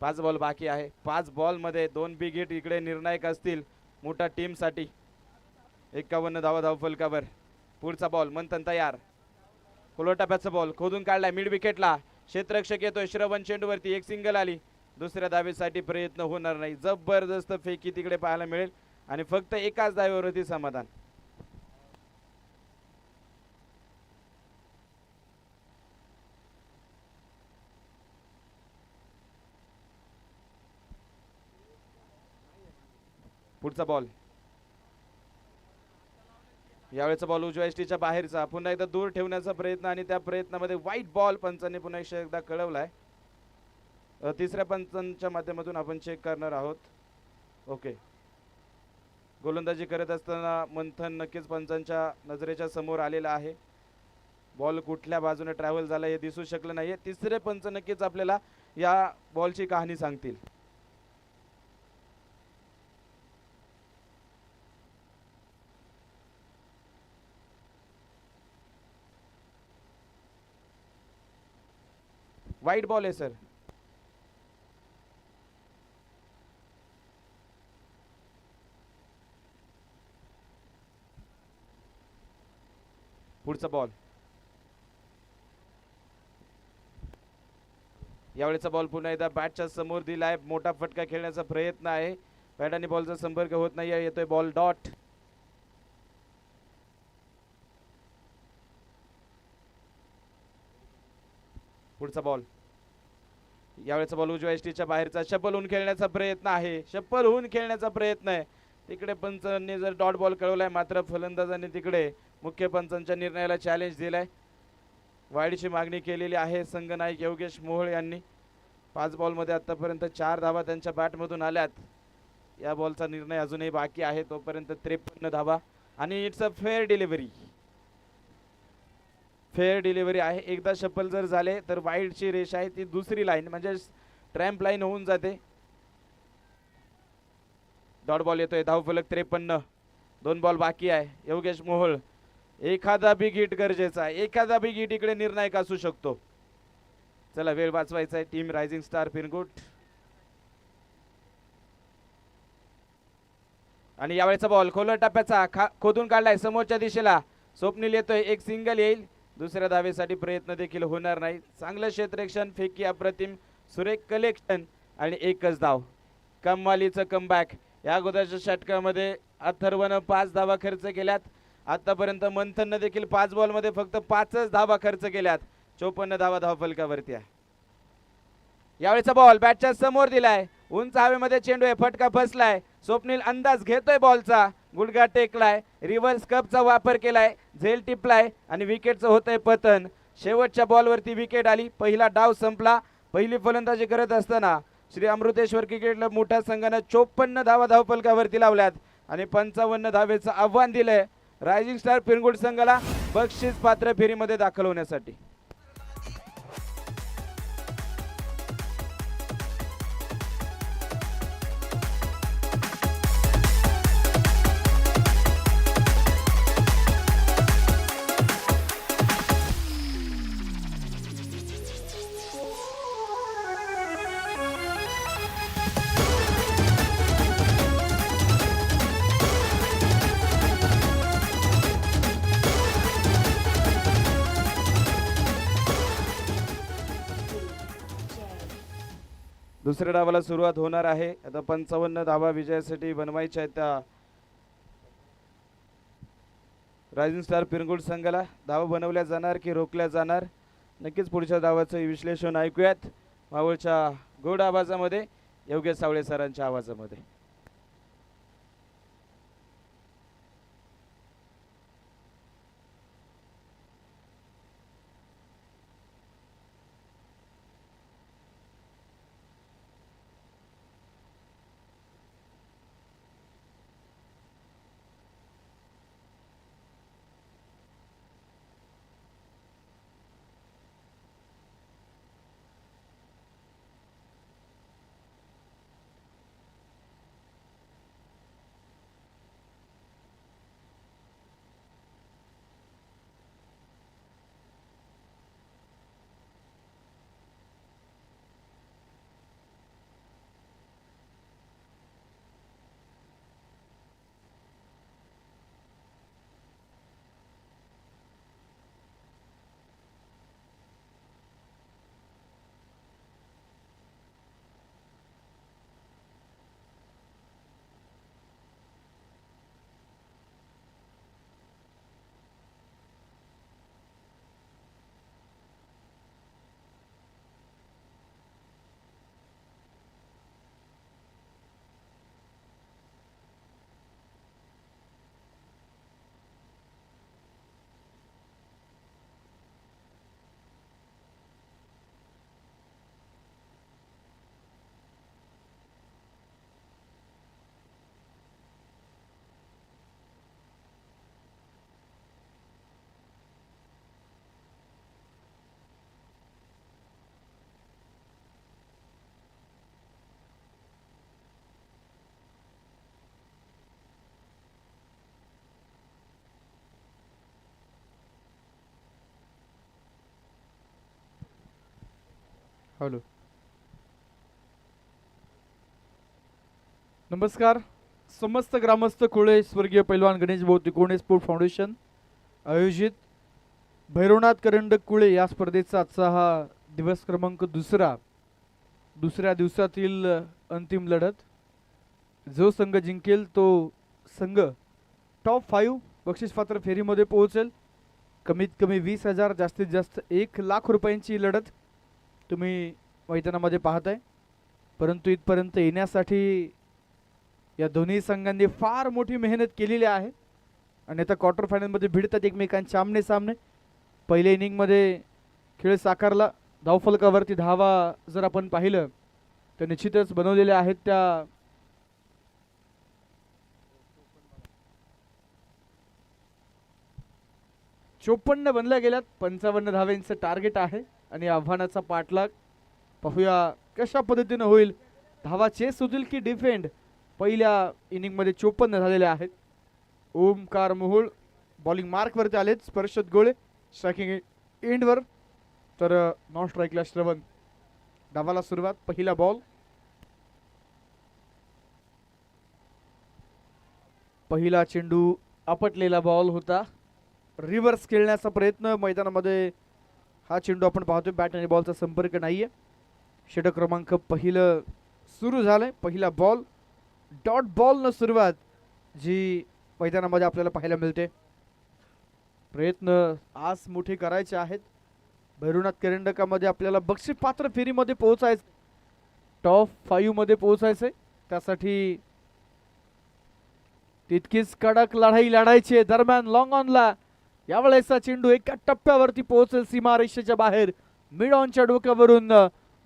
5 बॉल बाकी आहे. 5 बॉलमध्ये 2 बिग हिट इकडे निर्णायक असतील मोठा टीमसाठी. 51 धावा धावफलकावर. पुढचा बॉल मंथन तयार. कोलोटाप्याचा बॉल खोदून काढलाय मिड विकेटला. क्षेत्ररक्षक येतोय, श्रवण चेंडूवरती एक सिंगल आली. दुसऱ्या धावेसाठी प्रयत्न होणार नाही. जबरदस्त फेकी तिकडे पाहायला मिळेल आणि फक्त एकाच धावेवरती समाधान. पुढचा बॉल, यावेळेचा बॉल उजव्या एसटीच्या बाहेरचा. पुन्हा एकदा दूर ठेवण्याचा प्रयत्न आणि त्या प्रयत्नामध्ये वाईट बॉल पंचांनी पुन्हा एकदा कळवलाय. तिसऱ्या पंचांच्या माध्यमातून आपण चेक करणार आहोत. ओके, गोलंदाजी करत असताना मंथन नक्कीच पंचांच्या नजरेच्या समोर आलेला आहे. बॉल कुठल्या बाजूने ट्रॅव्हल झाला हे दिसू शकलं नाहीये. तिसरे पंच नक्कीच आपल्याला या बॉलची कहाणी सांगतील. वाईट बॉल आहे सर. पुढचा बॉल, यावेळेचा बॉल पुन्हा एकदा बॅटच्या समोर दिलाय. मोठा फटका खेळण्याचा प्रयत्न आहे. बॅट आणि बॉलचा संपर्क होत नाहीये. येतोय बॉल डॉट. पुढचा बॉल, यावेळेचा बॉल उजव्या एसटीच्या बाहेरचा. शपल होऊन खेळण्याचा प्रयत्न आहे. शपल होऊन खेळण्याचा प्रयत्न आहे. तिकडे पंचांनी जर डॉट बॉल कळवलाय, मात्र फलंदाजांनी तिकडे मुख्य पंचांच्या निर्णयाला चॅलेंज दिलाय. वाईडची मागणी केलेली आहे संघनायक योगेश मोहोळ यांनी. 5 बॉलमध्ये आतापर्यंत 4 धावा त्यांच्या बॅटमधून आल्यात. या बॉलचा निर्णय अजूनही बाकी आहे. तोपर्यंत 53 धावा आणि it's a fair delivery. Fair delivery आहे. एकदा शपल जर झाले तर वाईडची रेष आहे ती दुसरी लाईन म्हणजे ट्रॅम्प लाईन होऊन जाते. डॉट बॉल येतोय, धावफलक 53. 2 बॉल बाकी आहे. योगेश मोहोळ, एखादा बिग हिट गरजेचा आहे. एखादा बिग हिट इकडे निर्णायक असू शकतो. चला, वेळ वाचवायचा आहे. Team rising star Pirgut. आणि यावेळेचा बॉल खोलर टप्प्याचा खोदून काढलाय समोरच्या दिशेला. स्वप्नील येतोय, एक सिंगल येईल. दुसऱ्या धावेसाठी प्रयत्न देखील होणार नाही. चांगलं क्षेत्ररक्षण, फेकी अप्रतिम, सुरेख कलेक्शन आणि एकच धाव. कमालीचं कमबॅक. या अगोदरच्या षटकामध्ये अथर्वनं 5 धावा खर्च केल्यात. आतापर्यंत मंथननं देखील 5 बॉलमध्ये फक्त 5च धावा खर्च केल्यात. 54 धावा धावफलकावरती आहे. यावेळेचा बॉल बॅटच्या समोर दिलाय. उंच हवेमध्ये चेंडू आहे, फटका फसलाय. स्वप्नील अंदाज घेतोय बॉलचा, गुडघा टेकलाय, रिव्हर्स कपचा वापर केलाय, झेल टिपलाय आणि विकेटचं होतंय पतन. शेवटच्या बॉलवरती विकेट आली. पहिला डाव संपला. पहिली फलंदाजी करत असताना श्री अमृतेश्वर क्रिकेट क्लब मोठ्या संघानं 54 धावा धावफलकावरती लावल्यात आणि 55 धावेचं आव्हान दिलंय रायझिंग स्टार पिरगुट संघाला बक्षीस पात्र फेरीमध्ये दाखल होण्यासाठी. दुसऱ्या डावाला सुरुवात होणार आहे. आता 55 धावा विजयासाठी बनवायच्या आहेत त्या रायझिंग स्टार पिरगुट संघाला. धावा बनवल्या जाणार की रोखल्या जाणार, नक्कीच पुढच्या धावाचं विश्लेषण ऐकूयात मावळच्या गोड आवाजामध्ये, योगेश सावळे सरांच्या आवाजामध्ये. हॅलो. नमस्कार. समस्त ग्रामस्थ कुळे स्वर्गीय पैलवान गणेश भाऊ तिकोणे स्पोर्ट फाउंडेशन आयोजित भैरवनाथ करंडक कुळे या स्पर्धेचा आजचा हा दिवस क्रमांक दुसऱ्या दिवसातील अंतिम लढत. जो संघ जिंकेल तो संघ टॉप 5 बक्षीसपात्र फेरीमध्ये पोहोचेल. कमीत कमी 20,000 जास्तीत जास्त 1,00,000 रुपयांची लढत तुम्ही मैदानामध्ये पाहताय. परंतु इथपर्यंत येण्यासाठी या दोन्ही संघांनी फार मोठी मेहनत केलेली आहे आणि आता क्वार्टर फायनलमध्ये भिडतात एकमेकांच्या आमने सामने. पहिल्या इनिंगमध्ये खेळ साकारला. धावफलकावरती धावा जर आपण पाहिलं तर निश्चितच बनवलेल्या आहेत त्या 54 बनल्या गेल्यात. 55 धाव्यांचं टार्गेट आहे आणि आव्हानाचा पाठलाग पाहूया कशा पद्धतीने होईल. धावा चेस होतील की डिफेंड. पहिल्या इनिंगमध्ये 54 झालेले आहेत. ओमकार मोहोळ बॉलिंग मार्कवरती आलेत. स्पर्शत गोळे स्ट्रायकिंग एंडवर तर नॉन स्ट्राईकला श्रवण. डावाला सुरुवात. पहिला बॉल. पहिला चेंडू आपटलेला बॉल होता. रिव्हर्स खेळण्याचा प्रयत्न मैदानामध्ये. हा चेंडू आपण पाहतोय बॅट आणि बॉलचा संपर्क नाहीये. षटक क्रमांक पहिलं सुरू झालंय. पहिला बॉल डॉट बॉल न सुरुवात जी मैदानामध्ये आपल्याला पाहायला मिळते. प्रयत्न आज मोठे करायचे आहेत. भैरवनाथ करंडकामध्ये आपल्याला बक्षीसपात्र फेरीमध्ये पोहोचायचं. टॉप 5 मध्ये पोहोचायचंय. त्यासाठी तितकीच कडक लढाई लढायची आहे. दरम्यान लॉंग ऑनला यावेळेचा चेंडू एका टप्प्यावरती पोहोचेल सीमारेषेच्या बाहेर. मिड ऑनच्या डोक्यावरून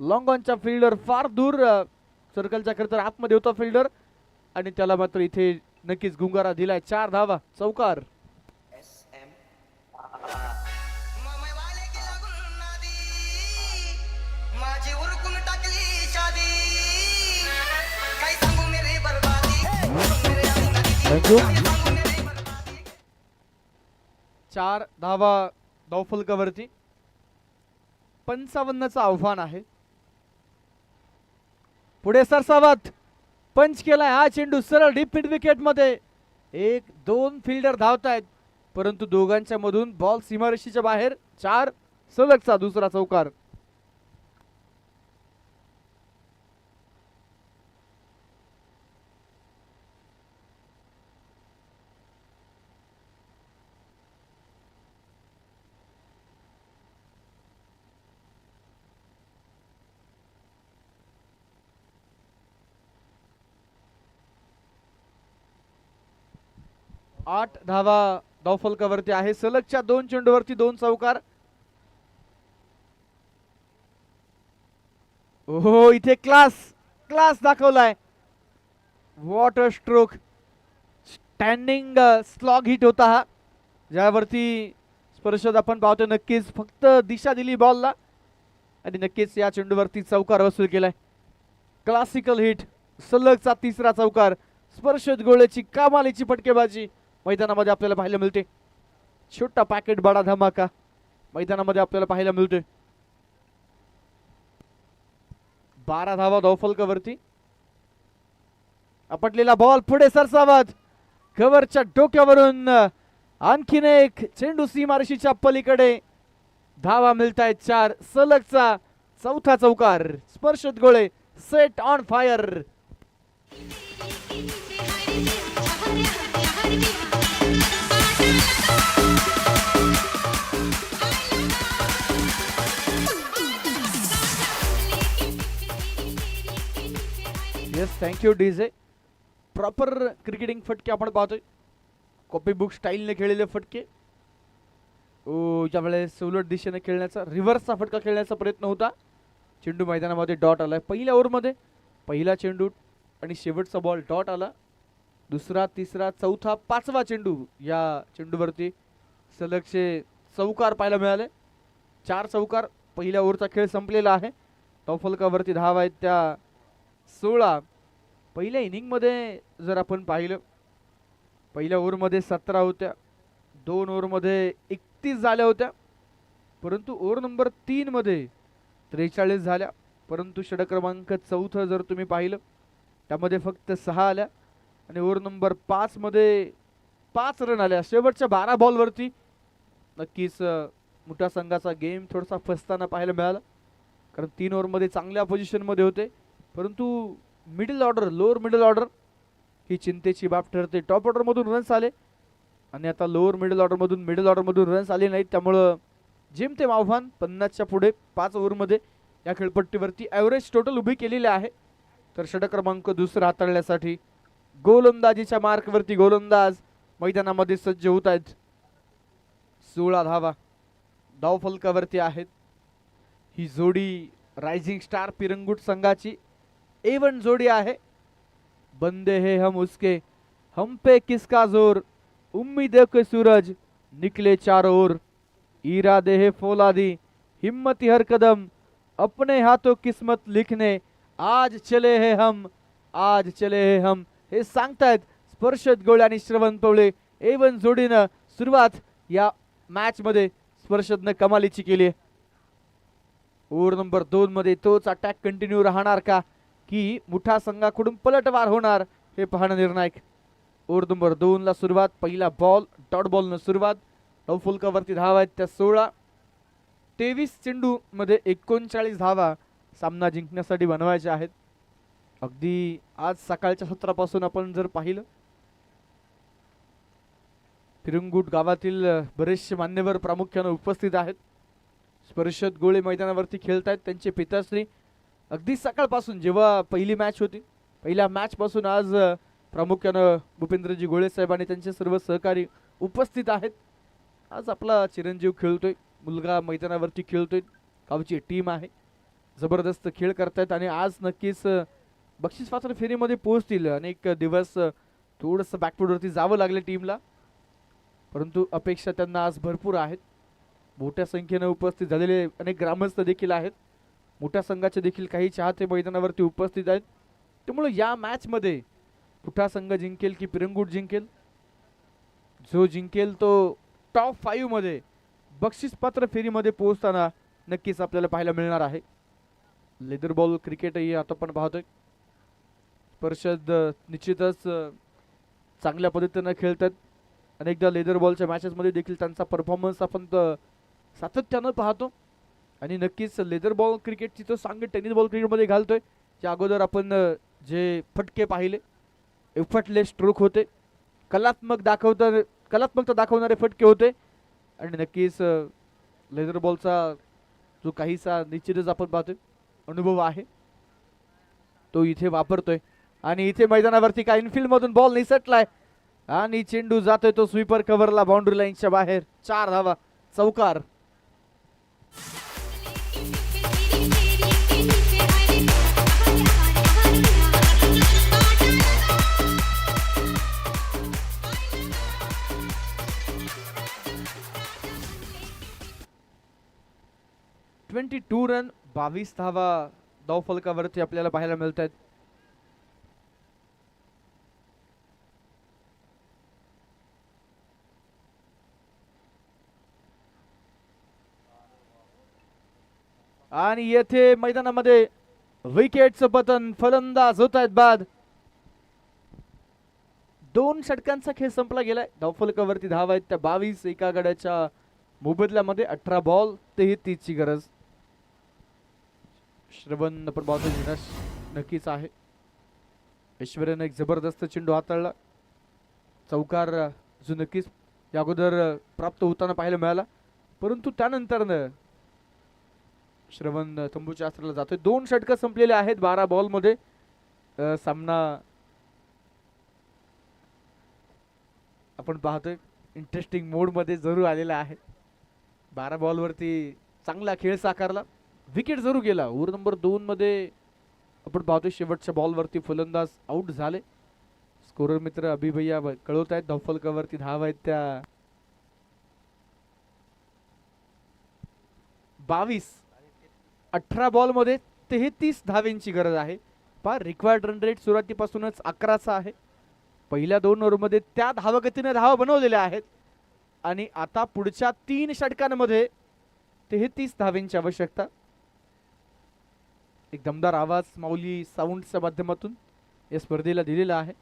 लॉंग ऑनच्या फिल्डर फार दूर सर्कलच्या खरं तर आतमध्ये होता फिल्डर आणि त्याला मात्र इथे नक्कीच गुंगारा दिलाय. 4 धावा. चौकार. थँक्यू. 4 धावा धावफलकावरती. 55चं आव्हान आहे. पुढे सरसावत पंच केलाय. हा चेंडू सरळ डीप मिड विकेट मध्ये. 1-2 फिल्डर धावतायत परंतु दोघांच्या मधून बॉल सीमारेषेच्या बाहेर. 4 सलगचा दुसरा चौकार. आठ धावा धावफलकावरती आहे. सलगच्या 2 चेंडूवरती 2 चौकार. ओहो इथे क्लास दाखवलाय. What a stroke. Standing slog hit होता हा ज्यावरती स्पर्शात आपण पाहतो. नक्कीच फक्त दिशा दिली बॉलला आणि नक्कीच या चेंडूवरती चौकार वसूल केलाय. Classical hit. सलगचा तिसरा चौकार. स्पर्शत गोळ्याची कमालीची फटकेबाजी मैदानामध्ये आपल्याला पाहायला मिळते. छोटा पॅकेट बडा धमाका मैदानामध्ये आपल्याला पाहायला मिळतोय. 12 धावा धावफलकावरती. आपटलेला बॉल पुढे सरसावत. कव्हरच्या डोक्यावरून आणखीन एक चेंडू सीमारेषेच्या पलीकडे. धावा मिळतायत 4. सलगचा चौथा चौकार. स्पर्शत गोळे set on fire. Yes thank you DJ. Proper cricketing फटके आपण पाहतोय. कॉपी बुक स्टाईलने खेळलेले फटके. ज्यावेळेस उलट दिशेने खेळण्याचा रिव्हर्सचा फटका खेळण्याचा प्रयत्न होता. चेंडू मैदानामध्ये डॉट आलाय. पहिल्या ओव्हरमध्ये पहिला चेंडू आणि शेवटचा बॉल डॉट आला. दुसरा तिसरा चौथा 5वा चेंडू या चेंडूवरती सलगचे चौकार पाहायला मिळाले. 4 चौकार. पहिल्या ओव्हरचा खेळ संपलेला आहे. धावफलकावरती धावा आहेत त्या 16. पहिल्या इनिंगमध्ये जर आपण पाहिलं पहिल्या ओव्हरमध्ये 17 होत्या. 2 ओव्हरमध्ये 31 झाल्या होत्या परंतु ओव्हर नंबर 3 मध्ये 43 झाल्या. परंतु षटक क्रमांक 4 जर तुम्ही पाहिलं त्यामध्ये फक्त 6 आल्या आणि ओव्हर नंबर 5 मध्ये 5 रन आल्या. शेवटच्या 12 बॉलवरती नक्कीच मोठ्या संघाचा गेम थोडासा फसताना पाहायला मिळाला, कारण 3 ओव्हरमध्ये चांगल्या पोझिशनमध्ये होते, परंतु middle order lower middle order ही चिंतेची बाब ठरते. टॉप ऑर्डरमधून रन्स आले आणि आता लोअर मिडल ऑर्डरमधून रन्स आले नाहीत, त्यामुळं जेमतेम आव्हान 50च्या पुढे 5 ओव्हरमध्ये या खेळपट्टीवरती ॲव्हरेज टोटल उभी केलेली आहे. तर षटक क्रमांक 2 हाताळण्यासाठी गोलंदाजीच्या मार्कवरती गोलंदाज मैदानामध्ये सज्ज होत आहेत. 16 धावा धाव फलकावरती आहेत. ही जोडी रायझिंग स्टार पिरंगुट संघाची A1 जोडी आहे. बंदे है हम उसके, हम पे किसका जोर, उम्मीदों के सूरज निकले चारों ओर, इरादे है फौलादी, हिम्मती हर कदम, अपने हाथों किस्मत लिखने, आज चले है हम, आज चले है हम. हे सांगतायत स्पर्शद गोळे आणि श्रवण पवळे. A1 जोडीनं सुरुवात या मॅच मध्ये स्पर्शदनं कमालीची केली. ओव्हर नंबर 2 मध्ये तोच अटॅक कंटिन्यू राहणार का, की मुठा संघाकडून पलटवार होणार, हे पाहणं निर्णायक. ओव्हर नंबर 2 ला सुरुवात. पहिला बॉल डॉट बॉल न सुरुवात. फुलकावरती धावा आहेत त्या 16. 23 चेंडू मध्ये 39 धावा सामना जिंकण्यासाठी बनवायचे आहेत. अगदी आज सकाळच्या सत्रापासून आपण जर पाहिलं, फिरंगुट गावातील बरेचसे मान्यवर प्रामुख्याने उपस्थित आहेत. स्पर्शद गोळे मैदानावरती खेळत आहेत. त्यांचे पिताश्री अगदी सकाळपासून जेव्हा पहिली मॅच होती, पहिल्या मॅच पासून आज प्रामुख्यानं भूपेंद्रजी गोळे साहेब आणि त्यांचे सर्व सहकारी उपस्थित आहेत. आज आपला चिरंजीव खेळतोय, मुलगा मैदानावरती खेळतोय, गावची टीम आहे, जबरदस्त खेळ करतायत आणि आज नक्कीच बक्षीस पात्र फेरीमध्ये पोहोचतील. अनेक दिवस थोडंसं बॅकफूटवरती जावं लागलं टीमला, परंतु अपेक्षा त्यांना आज भरपूर आहेत. मोठ्या संख्येने उपस्थित झालेले अनेक ग्रामस्थ देखील आहेत. मोठ्या संघाचे देखील काही चाहते मैदानावरती उपस्थित आहेत. त्यामुळे या मॅच मध्ये मोठा संघ जिंकेल की पिरंगुट जिंकेल, जो जिंकेल तो टॉप 5 मध्ये बक्षीस पात्र फेरीमध्ये पोहोचताना नक्कीच आपल्याला पाहायला मिळणार आहे. लेदर बॉल क्रिकेटही आता आपण पाहतोय. स्पर्शद निश्चितच चांगल्या पद्धतीने खेळतात. अनेकदा लेदर बॉलच्या मॅचेस मध्ये देखील त्यांचा परफॉर्मन्स आपण सातत्यानं पाहतो आणि नक्कीच लेदर बॉल क्रिकेटची तो सांग टेनिस बॉल क्रिकेटमध्ये घालतोय. त्या अगोदर आपण जे फटके पाहिले, एफर्टलेस स्ट्रोक होते, कलात्मकता दाखवणारे फटके होते आणि नक्कीच लेदर बॉलचा जो काहीसा निश्चितच आपण पाहतोय अनुभव आहे तो इथे वापरतोय. आणि इथे मैदानावरती का इनफिल्ड मधून बॉल निसटलाय आणि चेंडू जातोय तो स्वीपर कव्हरला बाउंड्री लाईनच्या बाहेर. 4 धावा चौकार. रन 22 धावा धावफलकावरती आपल्याला पाहायला मिळत आहेत. आणि येथे मैदानामध्ये विकेटचं पतन, फलंदाज होत आहेत बाद. 2 षटकांचा खेळ संपला गेलाय. धावफलकावरती धावा आहेत त्या 22. एका गड्याच्या मोबदल्यामध्ये 18 बॉल 33 ची गरज. श्रवण पण बॉल नक्कीच आहे. ऐश्वर्याने एक जबरदस्त चेंडू हाताळला. चौकार जो नक्कीच या अगोदर प्राप्त होताना पाहायला मिळाला, परंतु त्यानंतर श्रवण तंबूच्या अस्त्राला जातोय. 2 षटकं संपलेले आहेत 12 बॉल मध्ये. सामना आपण पाहतोय इंटरेस्टिंग मोड मध्ये जरूर आलेला आहे. 12 बॉल वरती चांगला खेळ साकारला, विकेट जरूर गेला. ओव्हर नंबर 2 मध्ये आपण पाहतोय शेवटच्या बॉल वरती फलंदाज आउट झाले. स्कोरर मित्र अभिभैया कळवत आहेत. धावफलकावरती धावा आहेत त्या 22. 18 बॉल मध्ये 33 धावेंची गरज आहे. पहा रिक्वायर्ड रन रेट सुरुवातीपासूनच 11चा आहे. पहिल्या 2 ओव्हर मध्ये त्या धावगतीने धावा बनवलेल्या आहेत आणि आता पुढच्या 3 षटकांमध्ये 33 धावेंची आवश्यकता. एक दमदार आवाज माऊली साऊंडच्या माध्यमातून या स्पर्धेला दिलेला आहे.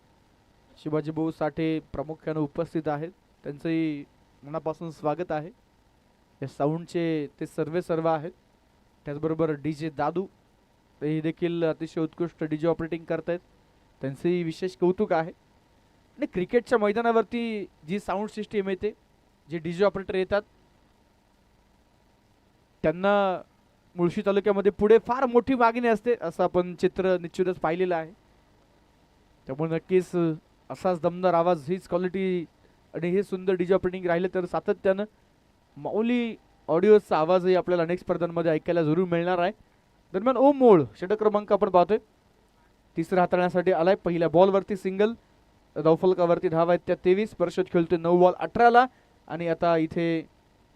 शिवाजी भाऊ साठे प्रामुख्याने उपस्थित आहेत, त्यांचंही मनापासून स्वागत आहे. या साऊंडचे ते सर्व आहेत. त्याचबरोबर DJ दादू ते देखील अतिशय उत्कृष्ट DJ ऑपरेटिंग करतायत, त्यांचंही विशेष कौतुक आहे. आणि क्रिकेटच्या मैदानावरती जी साऊंड सिस्टीम येते, जे DJ ऑपरेटर येतात, त्यांना मुळशी तालुक्यामध्ये पुढे फार मोठी मागणी असते असं आपण चित्र निश्चितच पाहिलेलं आहे. त्यामुळे नक्कीच असाच दमदार आवाज, हीच क्वालिटी आणि हे सुंदर DJ ऑपरेटिंग राहिले तर सातत्यानं माऊली ऑडिओचा आवाजही आपल्याला अनेक स्पर्धांमध्ये ऐकायला जरूर मिळणार आहे. दरम्यान ओम मोळ षटक क्रमांक आपण पाहतोय, तिसरा हाताळण्यासाठी आलाय. पहिल्या बॉलवरती सिंगल, धावफलकावरती धावा आहेत त्या 23. परशोद खेळतोय 9 बॉल 18ला. आणि आता इथे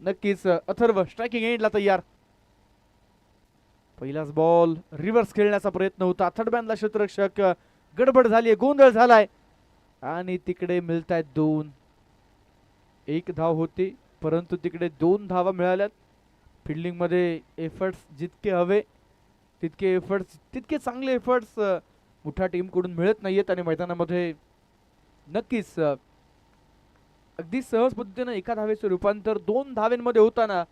नक्कीच अथर्व स्ट्रायकिंग एंडला तयार. पहिलाच बॉल रिव्हर्स खेळण्याचा प्रयत्न होता, थर्ड मॅनला क्षेत्ररक्षक, गडबड झाली, गोंधळ झालाय आणि तिकडे मिळतायत 2. 1 धाव होती परंतु तिकडे 2 धावा मिळाल्यात. फिल्डिंग मध्ये एफर्ट्स जितके हवे तितके एफर्ट्स, तितके चांगले एफर्ट्स मोठ्या टीम कडून मिळत नाहीयेत. आणि मैदानामध्ये नक्कीच अगदी सहज पद्धतीने एका धावेचे रूपांतर 2 धावेंमध्ये होताना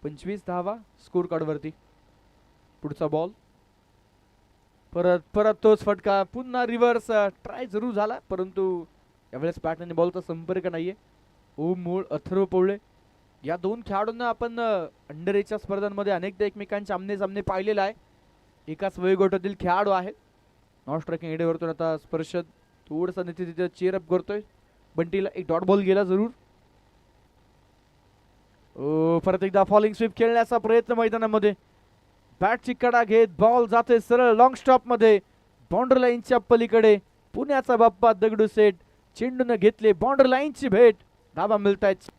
25 धावा स्कोर कार्ड वरती. पुढचा बॉल परत तोच फटका, पुन्हा रिव्हर्स ट्राय जरूर झाला परंतु यावेळेस बॅट आणि बॉलचा संपर्क नाहीये. ओम मूळ, अथर्व पवळे या 2 खेळाडूंना आपण अंडर एजच्या स्पर्धांमध्ये अनेकदा एकमेकांचे आमने सामने पाहिलेला आहे. एकाच वयोगटातील खेळाडू आहेत. नॉन स्ट्रायकिंग एडेवरतून आता स्पर्श थोडासा नेते तिथे चेअर अप करतोय. बंटीला एक डॉट बॉल गेला जरूर. परत एकदा फॉलिंग स्वीप खेळण्याचा प्रयत्न मैदानामध्ये. बॅटची कडा घेत बॉल जाते सरळ लॉंग स्टॉप मध्ये, बाउंड्री लाईनच्या पलीकडे. पुण्याचा बाप्पा दगडू सेट चेंडून घेतले बाउंड्री लाईनची भेट, धावा मिळतायत.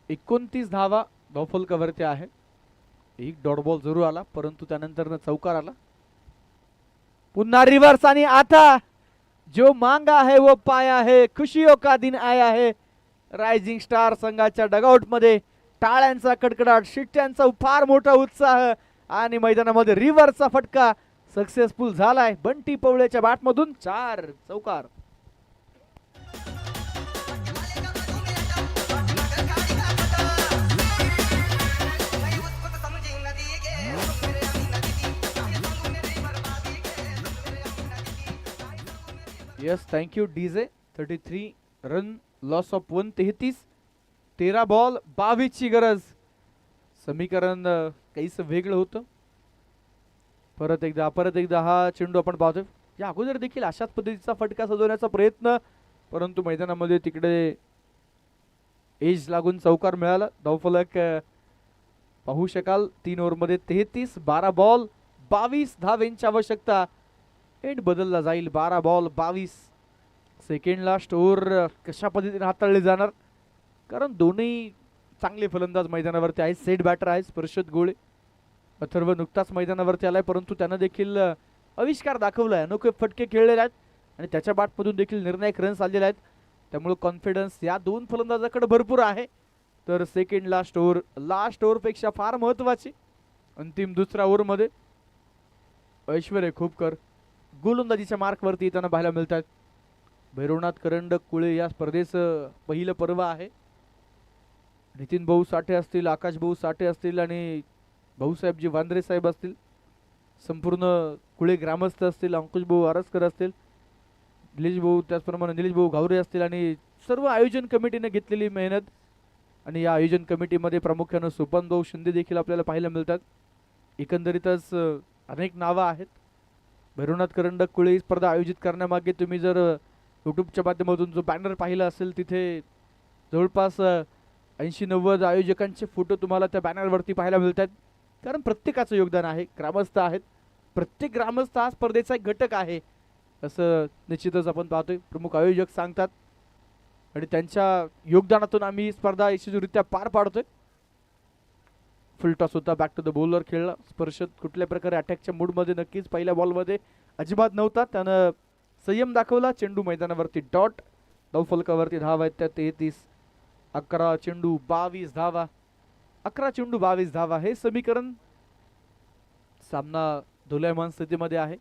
एकोणतीस धावा धावफलकावरती आहे. एक डॉट बॉल जरूर आला परंतु त्यानंतर चौकार आला. पुन्हा रिव्हर्स आणि आता जो मांगा है वो पाया है, खुशियों का दिन आया है. रायझिंग स्टार संघाच्या डगआउट मध्ये टाळ्यांचा कडकडाट, शिट्ट्यांचा फार मोठा उत्साह आणि मैदानामध्ये रिव्हर्सचा फटका सक्सेसफुल झालाय. बंटी पवळेच्या बॅट मधून 4 चौकार. Yes thank you DJ. 33 run, loss of 133. 13 ball 22 ची गरज. समीकरण काहीच वेगळं होतं. परत एकदा हा चेंडू आपण पाहतोय. या अगोदर देखील अशाच पद्धतीचा फटका सजवण्याचा प्रयत्न परंतु मैदानामध्ये तिकडे एज लागून चौकार मिळाला. धावफलक पाहू शकाल 3 ओव्हरमध्ये 33. 12 बॉल 22 धावेंची आवश्यकता. एंड बदलला जाईल. 12 बॉल 22. सेकंड लास्ट ओव्हर कशा पद्धतीने हाताळले जाणार, कारण दोन्ही चांगले फलंदाज मैदानावरती आहेत. सेट बॅटर आहे स्पर्शत गोळे. अथर्व नुकताच मैदानावरती आलाय परंतु त्यानं देखील आविष्कार दाखवलाय. अनोखे फटके खेळलेले आहेत आणि त्याच्या बॅटमधून देखील निर्णायक रन्स आलेले आहेत. त्यामुळे कॉन्फिडन्स या 2 फलंदाजाकडे भरपूर आहे. तर सेकंड लास्ट ओव्हर पेक्षा फार महत्वाची अंतिम दुसऱ्या ओव्हरमध्ये ऐश्वर्य खोपकर गोलंदाजीच्या मार्कवरती येताना पाहायला मिळतात. भैरवनाथ करंडक कुळे या स्पर्धेचं पहिलं पर्व आहे. नितीन भाऊ साठे असतील, आकाश भाऊ साठे असतील आणि भाऊसाहेबजी वांद्रे साहेब असतील, संपूर्ण कुळे ग्रामस्थ असतील, अंकुश भाऊ आरसकर असतील, निलेश भाऊ, त्याचप्रमाणे निलेश भाऊ घावरे असतील आणि सर्व आयोजन कमिटीने घेतलेली मेहनत. आणि या आयोजन कमिटीमध्ये प्रामुख्याने सोपान भाऊ शिंदे देखील आपल्याला पाहायला मिळतात. एकंदरीतच अनेक नावं आहेत. भैरवनाथ करंडक कुळे ही स्पर्धा आयोजित करण्यामागे तुम्ही जर यूट्यूबच्या माध्यमातून जो बॅनर पाहिला असेल तिथे जवळपास 80-90 आयोजकांचे फोटो तुम्हाला त्या बॅनरवरती पाहायला मिळतात. कारण प्रत्येकाचं योगदान आहे. ग्रामस्थ आहेत, प्रत्येक ग्रामस्थ हा स्पर्धेचा एक घटक आहे असं निश्चितच आपण पाहतोय. प्रमुख आयोजक सांगतात आणि त्यांच्या योगदानातून आम्ही ही स्पर्धा यशस्वीरित्या पार पाडतोय. फुल टॉस होता, बॅक टू द बॉलर खेळला. स्पर्श कुठल्या प्रकारे अटॅकच्या मूडमध्ये नक्कीच पहिल्या बॉलमध्ये अजिबात नव्हता, त्यानं संयम दाखवला. चेंडू मैदानावरती डॉट, धावफलकावरती धावा आहेत त्या 33. 11 चेंडू 22 धावा, 11 चेंडू 22 धावा. हे समीकरण सामना दोलायमान स्थितीमध्ये आहे.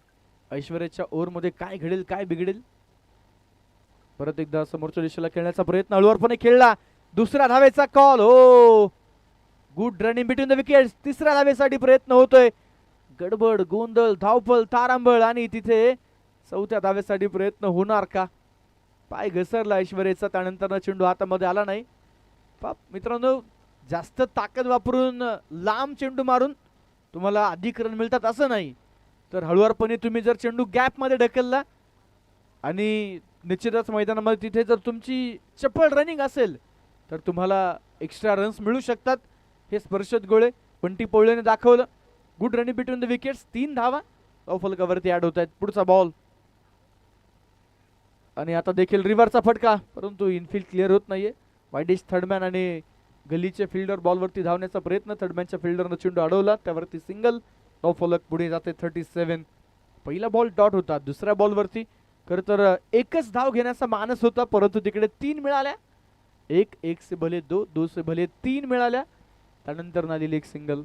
ऐश्वर्याच्या ओव्हरमध्ये काय घडेल काय बिघडेल. परत एकदा समोरच्या दिशेला खेळण्याचा प्रयत्न, हळूवारपणे खेळला. दुसऱ्या धावेचा कॉल. हो, good running between the wickets. तिसऱ्या धावेसाठी प्रयत्न होतोय. गडबड, गोंधळ, धावपळ, तारांबळ आणि तिथे चौथ्या धावेसाठी प्रयत्न होणार का? पाय घसरला ऐश्वर्याचा, त्यानंतर चेंडू हातामध्ये आला नाही. मित्रांनो, जास्त ताकद वापरून लांब चेंडू मारून तुम्हाला अधिक रन मिळतात असं नाही, तर हळूवारपणे तुम्ही जर चेंडू गॅपमध्ये ढकलला आणि निश्चितच मैदानामध्ये तिथे जर तुमची चपळ रनिंग असेल तर तुम्हाला एक्स्ट्रा रन्स मिळू शकतात. हे स्पर्शत गोळे बंटी पोळ्याने दाखवलं. Good running between the wickets. 3 धावा फलकावरती ऍड होत आहेत. पुढचा बॉल आणि आता देखील रिव्हरचा फटका, परंतु इनफिल्ड क्लिअर होत नाहीये. वाईडिश थर्डमॅन आणि गलीचे फिल्डर बॉलवरती धावण्याचा प्रयत्न. थर्डमॅनच्या फिल्डरनं चेंडू अडवला, त्यावरती सिंगल. फलक पुढे जाते 37. पहिला बॉल डॉट होता. दुसऱ्या बॉलवरती खरं तर एकच धाव घेण्याचा मानस होता, परंतु तिकडे 3 मिळाल्या. एक से भले 2 से भले 3 मिळाल्या. त्यानंतर नालेली एक सिंगल.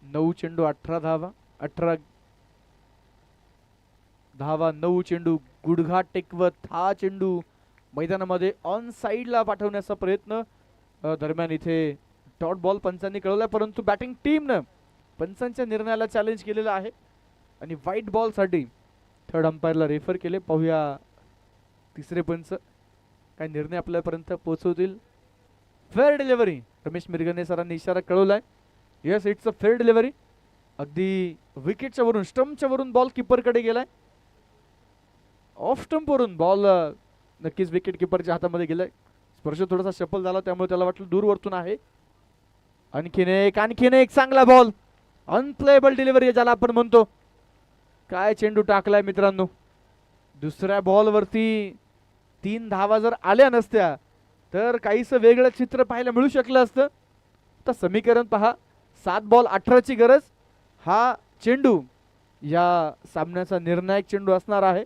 9 चेंडू 18 धावा. 18 धावा 9 चेंडू. गुडघा टेकवत हा चेंडू मैदानामध्ये ऑन साइडला पाठवण्याचा प्रयत्न. दरम्यान इथे डॉट बॉल पंचांनी कळवला, परंतु बॅटिंग टीमनं पंचांच्या निर्णयाला चॅलेंज केलेलं आहे आणि व्हाईट बॉल साठी थर्ड अंपायरला रेफर केले. पाहूया तिसरे पंच काय निर्णय आपल्यापर्यंत पोहोचवतील. फेअर डिलिव्हरी, रमेश मिरगणे सरांनी इशारा कळवलाय. Yes, it's a fair delivery. अगदी विकेटच्या वरून, स्टंपच्या वरून बॉल कीपरकडे गेलाय. ऑफ स्टंप वरून बॉल नक्कीच विकेट किपरच्या हातामध्ये गेलाय. स्पर्श थोडासा शफल झाला, त्यामुळे त्याला वाटलं दूरवरतून आहे. आणखीन एक चांगला बॉल. अनप्लेबल डिलिव्हरी ज्याला आपण म्हणतो. काय चेंडू टाकलाय मित्रांनो. दुसऱ्या बॉलवरती 3 धावा जर आल्या नसत्या तर काहीसं वेगळं चित्र पाहायला मिळू शकलं असतं. तर समीकरण पहा, 7 बॉल 18 ची गरज. हा चेंडू या सामन्याचा निर्णायक चेंडू असणार आहे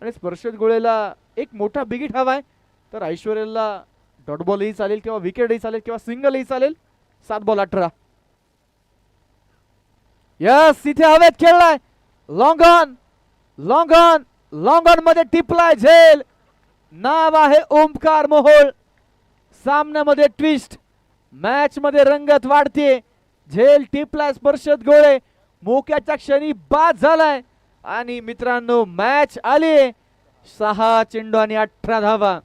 आणि स्पर्शत गोळेला एक मोठा बिगिट हवाय, तर ऐश्वर्याला डॉट बॉलही चालेल किंवा विकेटही चालेल किंवा सिंगलही चालेल. 7 बॉल 18. यस, इथे हवेत खेळलाय. लॉंग ऑन मध्ये टिपलाय झेल. नाव आहे ओमकार मोहोळ. सामन्यामध्ये ट्विस्ट, मॅच मध्ये रंगत वाढते. झेल टिपलाय स्पर्शत गोळे. मोक्याच्या क्षणी बाद झालाय आणि मित्रांनो मॅच आली. 6 चेंडू आणि 18 धावा.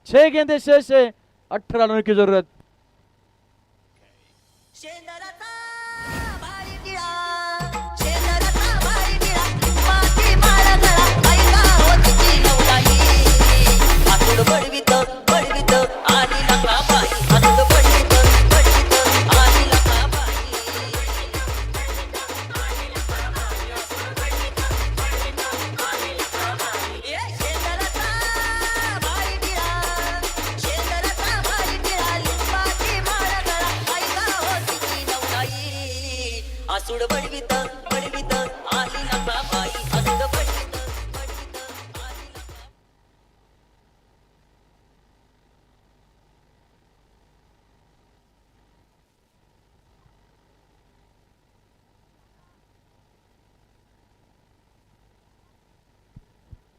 6 गेंदे शेष है, 18 रन की जरूरत. शेंदराचा भारी टिळा, शेंदराचा भारी टिळा, माती माळा गळा, ऐका होतीची नवलाई. आतुड बडवीत आली लंगाबाई, आतुड बडवीत आली लंगाबाई. शेंदराचा भारी टिळा, शेंदराचा भारी टिळा, लिंबाची माळा गळा, ऐका होतीची नवलाई. आसूड बडवीत आली लंगाबाई, आसूड बडवीत आली लंगाबाई.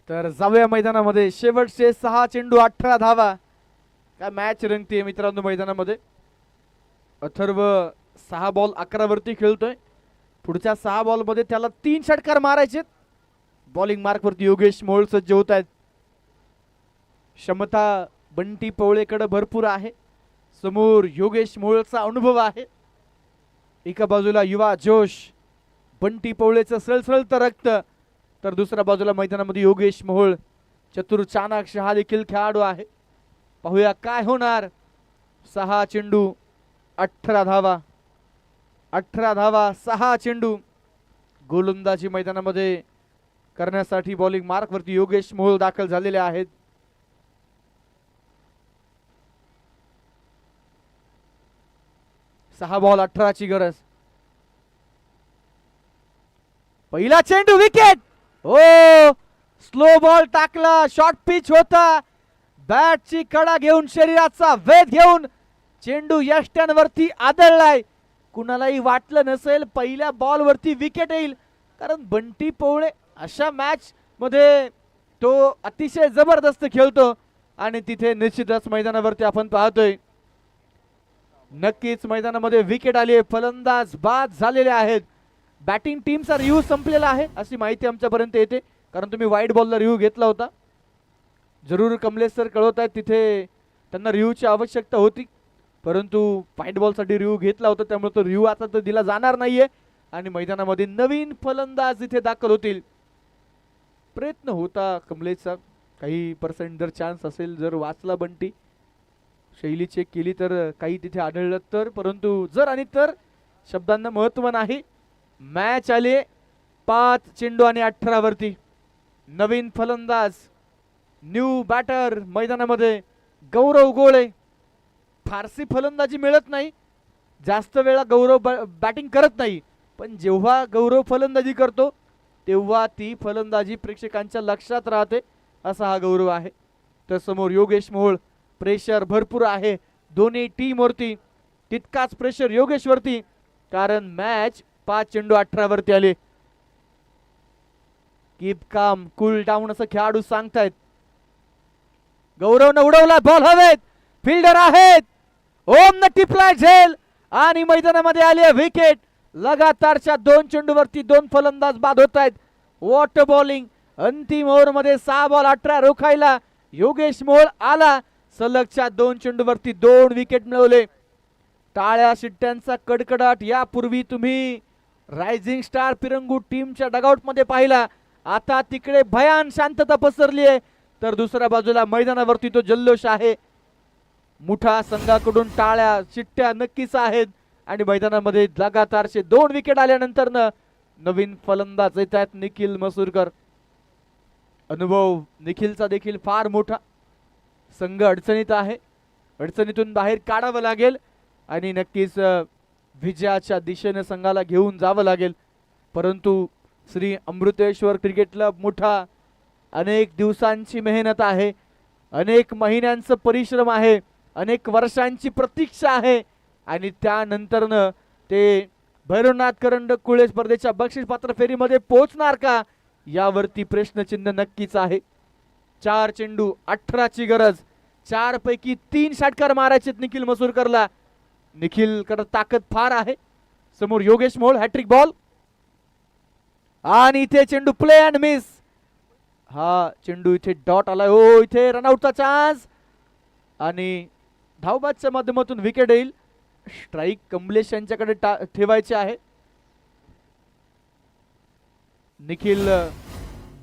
तर जाऊया मैदानामध्ये. शेवटचे 6 चेंडू 18 धावा. काय मॅच रंगतीये मित्रांनो मैदानामध्ये. अथर्व 6 बॉल 11 वरती खेळतोय. पुढच्या 6 बॉल मध्ये त्याला 3 षटकार मारायचे. बॉलिंग मार्क वरती योगेश मोहोळ सज्ज होत आहेत. क्षमता बंटी पवळेकडे भरपूर आहे. समोर योगेश मोहोळचा अनुभव आहे. एका बाजूला युवा जोश, बंटी पवळेचं सळसळतं रक्त, तर दुसऱ्या बाजूला मैदानामध्ये योगेश मोहोळ, चतुर चाणाक्ष हा देखील खेळाडू आहे. पाहूया काय होणार. 6 चेंडू 18 धावा. 18 धावा 6 चेंडू. गोलंदाजी मैदानामध्ये करण्यासाठी बॉलिंग मार्क वरती योगेश मोहोळ दाखल झालेले आहेत. 6 बॉल 18ची गरज. पहिला चेंडू विकेट. ओ स्लो बॉल टाकला. शॉर्ट पिच होता. बॅटची कडा घेऊन शरीराचा वेध घेऊन चेंडू यष्ट्यांवरती आदळलाय. कुणालाही वाटलं नसेल पहिल्या बॉल वरती विकेट येईल, कारण बंटी पोवळे अशा मॅच मध्ये तो अतिशय जबरदस्त खेळतो आणि तिथे निश्चितच मैदानावरती आपण पाहतोय नक्कीच मैदानामध्ये विकेट आली आहे. फलंदाज बाद झालेले आहेत. बॅटिंग टीमचा रिव्ह्यू संपलेला आहे अशी माहिती आमच्यापर्यंत येते, कारण तुम्ही वाईट बॉलला रिव्ह्यू घेतला होता. जरूर कमलेश सर कळवत आहेत तिथे त्यांना रिव्ह्यूची आवश्यकता होती, परंतु व्हाईट बॉलसाठी रिव्ह्यू घेतला होता, त्यामुळे तो रिव्ह्यू आता तर दिला जाणार नाहीये आणि मैदानामध्ये नवीन फलंदाज इथे दाखल होतील. प्रयत्न होता कमलेशचा, काही पर्सेंट जर चान्स असेल, जर वाचला बंटी, शैली चेक केली तर काही तिथे आढळलं तर, परंतु जर आणि तर शब्दांना महत्व नाही. मॅच आले 5 चेंडू आणि 18 वरती. नवीन फलंदाज, न्यू बॅटर मैदानामध्ये गौरव गोळे. फारसी फलंदाजी मिळत नाही, जास्त वेळा गौरव बॅटिंग करत नाही, पण जेव्हा गौरव फलंदाजी करतो तेव्हा ती फलंदाजी प्रेक्षकांच्या लक्षात राहते, असा हा गौरव आहे. तर समोर योगेश मोहोळ. प्रेशर भरपूर आहे दोन्ही टीम वरती, तितकाच प्रेशर योगेश वरती, कारण मॅच 5 चेंडू 18 वरती आले. कीप काम, कूल डाऊन असं खेळाडू सांगतायत. गौरवनं उडवला बॉल हवेत. फिल्डर आहेत. ओमनं टिपलाय झेल आणि मैदानामध्ये आली आहे विकेट. लगातारच्या 2 चेंडूवरती 2 फलंदाज बाद होत आहेत. What bowling. अंतिम ओव्हर मध्ये 6 बॉल 18 रोखायला योगेश मोहोळ आला. सलगच्या 2 चेंडूवरती 2 विकेट मिळवले. टाळ्या शिट्ट्यांचा कडकडाट यापूर्वी तुम्ही रायझिंग स्टार पिरंगू टीमच्या डगआउट मध्ये पाहिला. आता तिकडे भयान शांतता पसरली आहे, तर दुसऱ्या बाजूला मैदानावरती तो जल्लोष आहे. मुठा संघाकडून टाळ्या शिट्ट्या नक्कीच आहेत आणि मैदानामध्ये लगातारचे 2 विकेट आल्यानंतर नवीन फलंदाज येत आहेत निखिल मसूरकर. अनुभव निखिलचा देखील फार मोठा. संघ अडचणीत आहे, अडचणीतून बाहेर काढावं लागेल आणि नक्कीच विजयाच्या दिशेने संघाला घेऊन जावं लागेल. परंतु श्री अमृतेश्वर क्रिकेट क्लब मुठा, अनेक दिवसांची मेहनत आहे, अनेक महिन्यांचं परिश्रम आहे, अनेक वर्षांची प्रतीक्षा आहे आणि त्यानंतरनं ते भैरवनाथ करंडक कुळे स्पर्धेच्या बक्षीस पात्र फेरीमध्ये पोहोचणार का, यावरती प्रश्नचिन्ह नक्कीच आहे. 4 चेंडू 18ची गरज. 4 पैकी 3 षटकार मारायचे निखिल मसूरकरला. निखिल कडे ताकद फार आहे. समोर योगेश मोहोळ. हॅट्रिक बॉल आणि इथे चेंडू प्ले अँड मिस. हा चेंडू इथे डॉट आलाय. हो इथे रनआउटचा चान्स आणि धावबादच्या माध्यमातून विकेट येईल. स्ट्राईक कमलेश यांच्याकडे ठेवायचे आहे. निखिल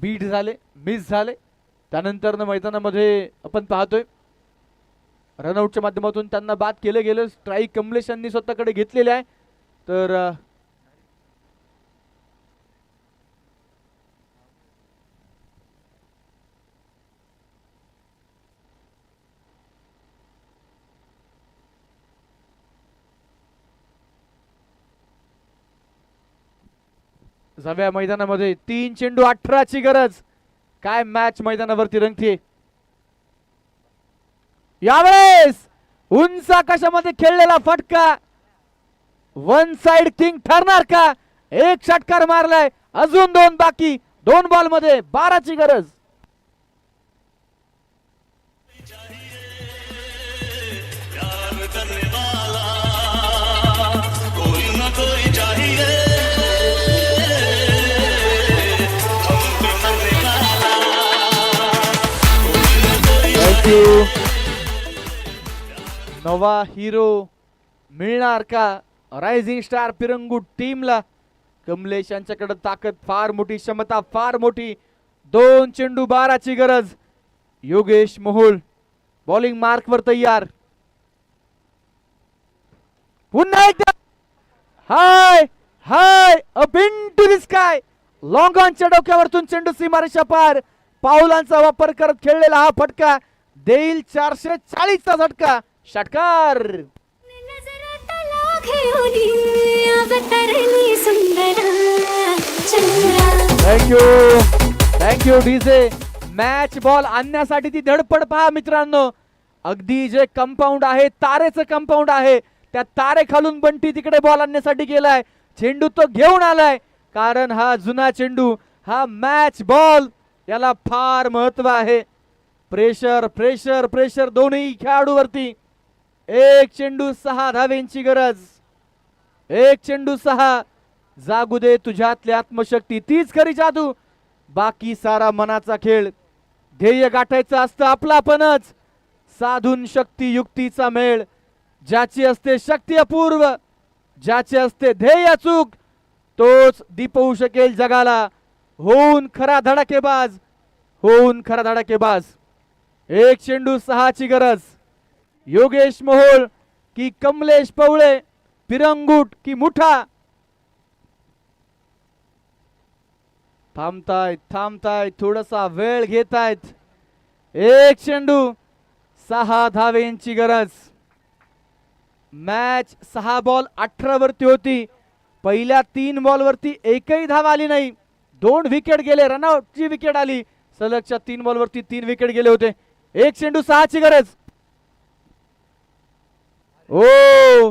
बीट झाले, मिस झाले. त्यानंतर मैदानामध्ये आपण पाहतोय रनआउटच्या माध्यमातून त्यांना बाद केलं गेलं. स्ट्राईक कमलेश यांनी स्वतःकडे घेतलेले आहे. तर जाव्या मैदानामध्ये 3 चेंडू 18ची गरज. काय मॅच मैदानावरती रंगतीये. यावेळेस उंच आकाशामध्ये खेळलेला फटका. 1 साइड किंग ठरणार का. 1 षटकार मारलाय, अजून 2 बाकी. 2 बॉल मध्ये 12ची गरज. नवा हिरो मिळणार का रायझिंग स्टार पिरंगू टीमला. कमलेश यांच्याकडे ताकद फार मोठी, क्षमता फार मोठी. 2 चेंडू 12ची गरज. योगेश मोहोळ बॉलिंग मार्क वर तयार. पुन्हा एकदा high high up into the sky. Long ऑनच्या डोक्यावरतून चेंडू सीमारेषा पार. पावलांचा वापर करत खेळलेला हा फटका देईल 440चा झटका. षटकार. नजर तला घे घेऊनी अवतरली सुंदरा Chandra. Thank you DJ. Match ball आणण्यासाठी ती धडपड पहा मित्रांनो. अगदी जे कंपाऊंड आहे, तारेचं कंपाऊंड आहे, त्या तारे खालून बंटी तिकडे बॉल आणण्यासाठी गेलाय. चेंडू तो घेऊन आलाय, कारण हा जुना चेंडू, हा मॅच बॉल, याला फार महत्व आहे. प्रेशर प्रेशर प्रेशर दोन्ही खेळाडूवरती. एक चेंडू 6 धावेंची गरज. एक चेंडू 6. जागू दे तुझ्यातली आत्मशक्ती, तीच खरी जादू. बाकी सारा मनाचा खेळ. ध्येय गाठायचं असतं आपलापणच. साधून शक्ती युक्तीचा मेळ. ज्याची असते शक्ती अपूर्व, ज्याचे असते ध्येय अचूक, तोच दीपवू शकेल जगाला. होऊन खरा धडाकेबाज, होऊन खरा धडाकेबाज. एक चेंडू 6 ची गरज. योगेश मोहोळ की कमलेश पवळे, पिरंगुट की मुठा. थांबतायत थोडासा वेळ घेतायत. एक चेंडू 6 धावेंची गरज. मॅच 6 बॉल 18 वरती होती. पहिल्या 3 बॉल वरती एकही धाव आली नाही. 2 विकेट गेले, रनआउटची विकेट आली. सलगच्या 3 बॉल वरती 3 विकेट गेले होते. एक चेंडू 6 ची गरज. ओ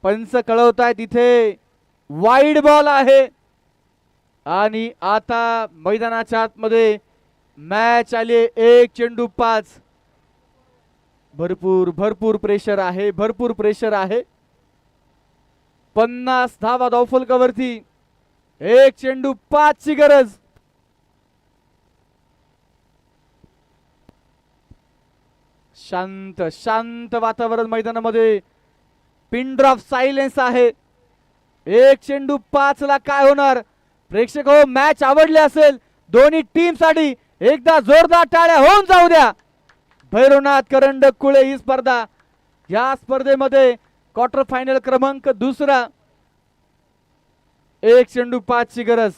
पंच कळवतायत इथे वाईड बॉल आहे. आणि आता मैदानाच्या आतमध्ये मॅच आली. एक चेंडू 5. भरपूर प्रेशर आहे, भरपूर प्रेशर आहे. 50 धावा धावफलकावरती. एक चेंडू 5 ची गरज. शांत शांत वातावरण मैदानामध्ये. पिन ड्रॉप सायलेन्स आहे. एक चेंडू 5 ला काय होणार. प्रेक्षक हो, मॅच आवडली असेल दोन्ही टीम साठी एकदा जोरदार टाळ्या होऊन जाऊ द्या. भैरवनाथ करंडक कुळे ही स्पर्धा. या स्पर्धेमध्ये क्वार्टर फायनल क्रमांक 2. एक चेंडू 5 ची गरज.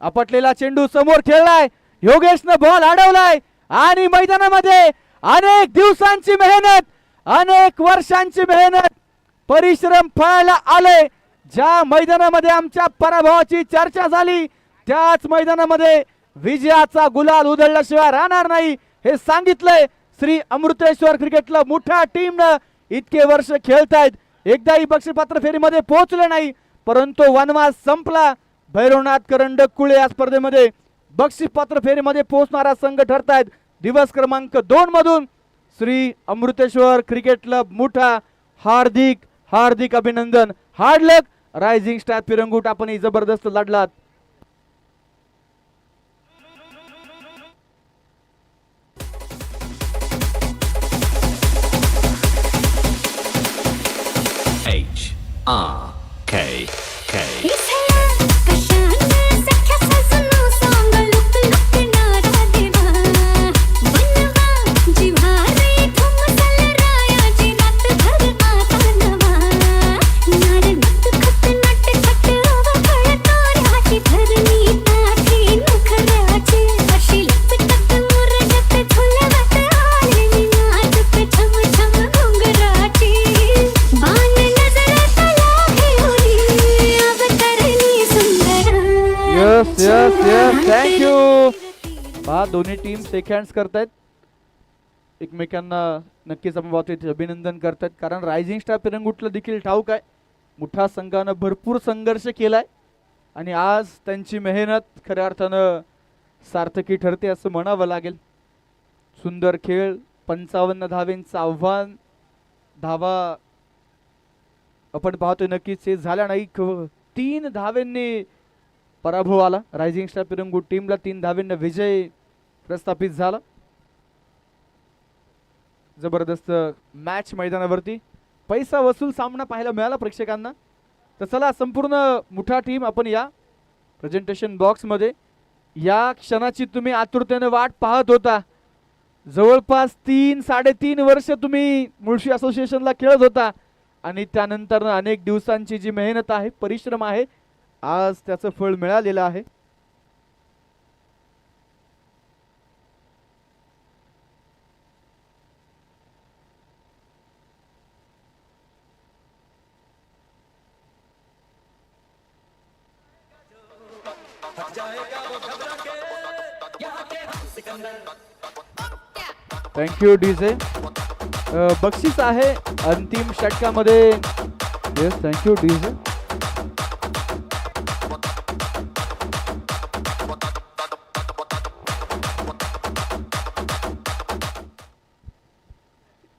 आपटलेला चेंडू समोर खेळलाय. योगेशनं बॉल अडवलाय आणि मैदानामध्ये अनेक दिवसांची मेहनत, अनेक वर्षांची मेहनत, परिश्रम फळायला आले. ज्या मैदानामध्ये आमच्या पराभवाची चर्चा झाली, त्याच मैदानामध्ये विजयाचा गुलाल उधळल्याशिवाय राहणार नाही हे सांगितलंय श्री अमृतेश्वर क्रिकेट क्लब. मोठ्या टीमनं इतके वर्ष खेळतायत, एकदाही बक्षीसपात्र फेरीमध्ये पोहोचले नाही, परंतु वनवास संपला. भैरवनाथ करंडक कुळे या स्पर्धेमध्ये बक्षीसपात्र फेरीमध्ये पोहोचणारा संघ ठरतायत. दिवस क्रमांक 2 मधून श्री अमृतेश्वर क्रिकेट क्लब मोठा हार्दिक हार्दिक अभिनंदन. हार्ड लक रायझिंग स्टार पिरंगुट, आपण जबरदस्त लढलात. HRKK कशाने सख्या सजनो सांग लुक लुक नारा देवा बनवा जिव्हारे ठुमसल रायाची रात भर आता नवा नार नट खट नट खट वखळ ताऱ्याची धरणी ताठी नखराची अशी लपटत मुरगत फुलवत आले नाजुक छम छम घुंगराची बाण नजरात यस थँक्यू. पहा दोन्ही टीम शेक हँड्स करतायत एकमेकांना. नक्कीच आपण पाहतोय अभिनंदन करतायत, कारण रायझिंग स्टार पिरंगुटला देखील ठाऊक आहे मोठ्या संघानं भरपूर संघर्ष केलाय आणि आज त्यांची मेहनत खऱ्या अर्थानं सार्थकी ठरते असं म्हणावं लागेल. सुंदर खेळ. 55 धावेंचं आव्हान. धावा आपण पाहतोय नक्कीच हे झाल्या नाही. 3 धावेंनी पराभव आला रायझिंग स्टार पिरंगुट टीमला. 3 धावेंना विजय प्रस्थापित झाला. जबरदस्त मॅच मैदानावरती. पैसा वसूल सामना पाहायला मिळाला प्रेक्षकांना. तर चला संपूर्ण मोठा टीम आपण या प्रेझेंटेशन बॉक्स मध्ये. या क्षणाची तुम्ही आतुरतेने वाट पाहत होता. जवळपास 3-3.5 वर्ष तुम्ही मुळशी असोसिएशनला खेळत होता आणि त्यानंतर अनेक दिवसांची जी मेहनत आहे, परिश्रम आहे, आज त्याचं फळ मिळालेलं आहे. Thank you DJ. बक्षीस आहे अंतिम षटकामध्ये. Yes, thank you DJ.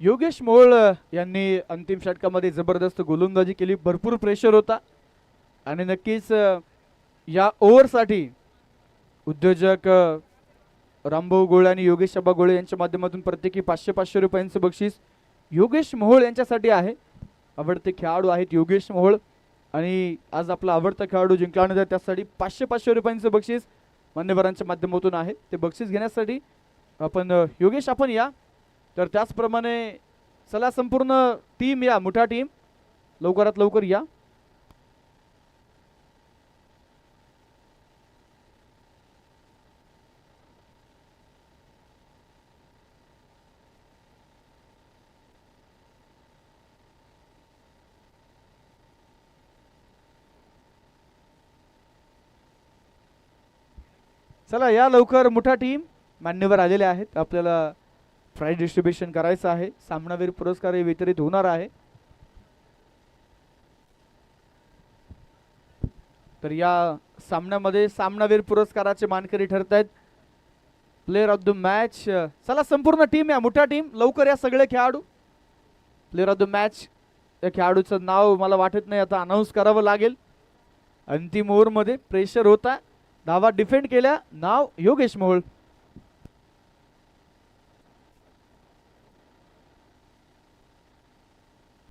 Yogesh Mohol यांनी अंतिम षटकामध्ये जबरदस्त गोलंदाजी केली. भरपूर प्रेशर होता आणि नक्कीच या ओव्हरसाठी उद्योजक रामभाऊ गोळे आणि योगेश आबा गोळे यांच्या माध्यमातून प्रत्येकी 500-500 रुपयांचं बक्षीस योगेश मोहोळ यांच्यासाठी आहे. आवडते खेळाडू आहेत योगेश मोहोळ आणि आज आपला आवडता खेळाडू जिंकल्यानंतर त्यासाठी 500-500 रुपयांचं बक्षीस मान्यवरांच्या माध्यमातून आहे. ते बक्षीस घेण्यासाठी आपण योगेश आपण या. तर त्याचप्रमाणे चला संपूर्ण टीम या, मोठा टीम लवकरात लवकर या. चला या लवकर, मोठा टीम मान्यवर आलेले आहेत. आपल्याला प्राइज डिस्ट्रीब्युशन करायचं आहे. सामनावीर पुरस्कार वितरित होणार आहे. तर या सामन्यामध्ये सामनावीर पुरस्काराचे मानकरी ठरत आहेत प्लेयर ऑफ द मॅच. चला संपूर्ण टीम या, मोठा टीम लवकर या सगळे खेळाडू. प्लेयर ऑफ द मॅच या खेळाडूचं नाव मला वाटत नाही आता अनाऊन्स करावं लागेल. अंतिम ओव्हरमध्ये प्रेशर होता, धावा डिफेंड केल्या. नाव योगेश मोहोळ.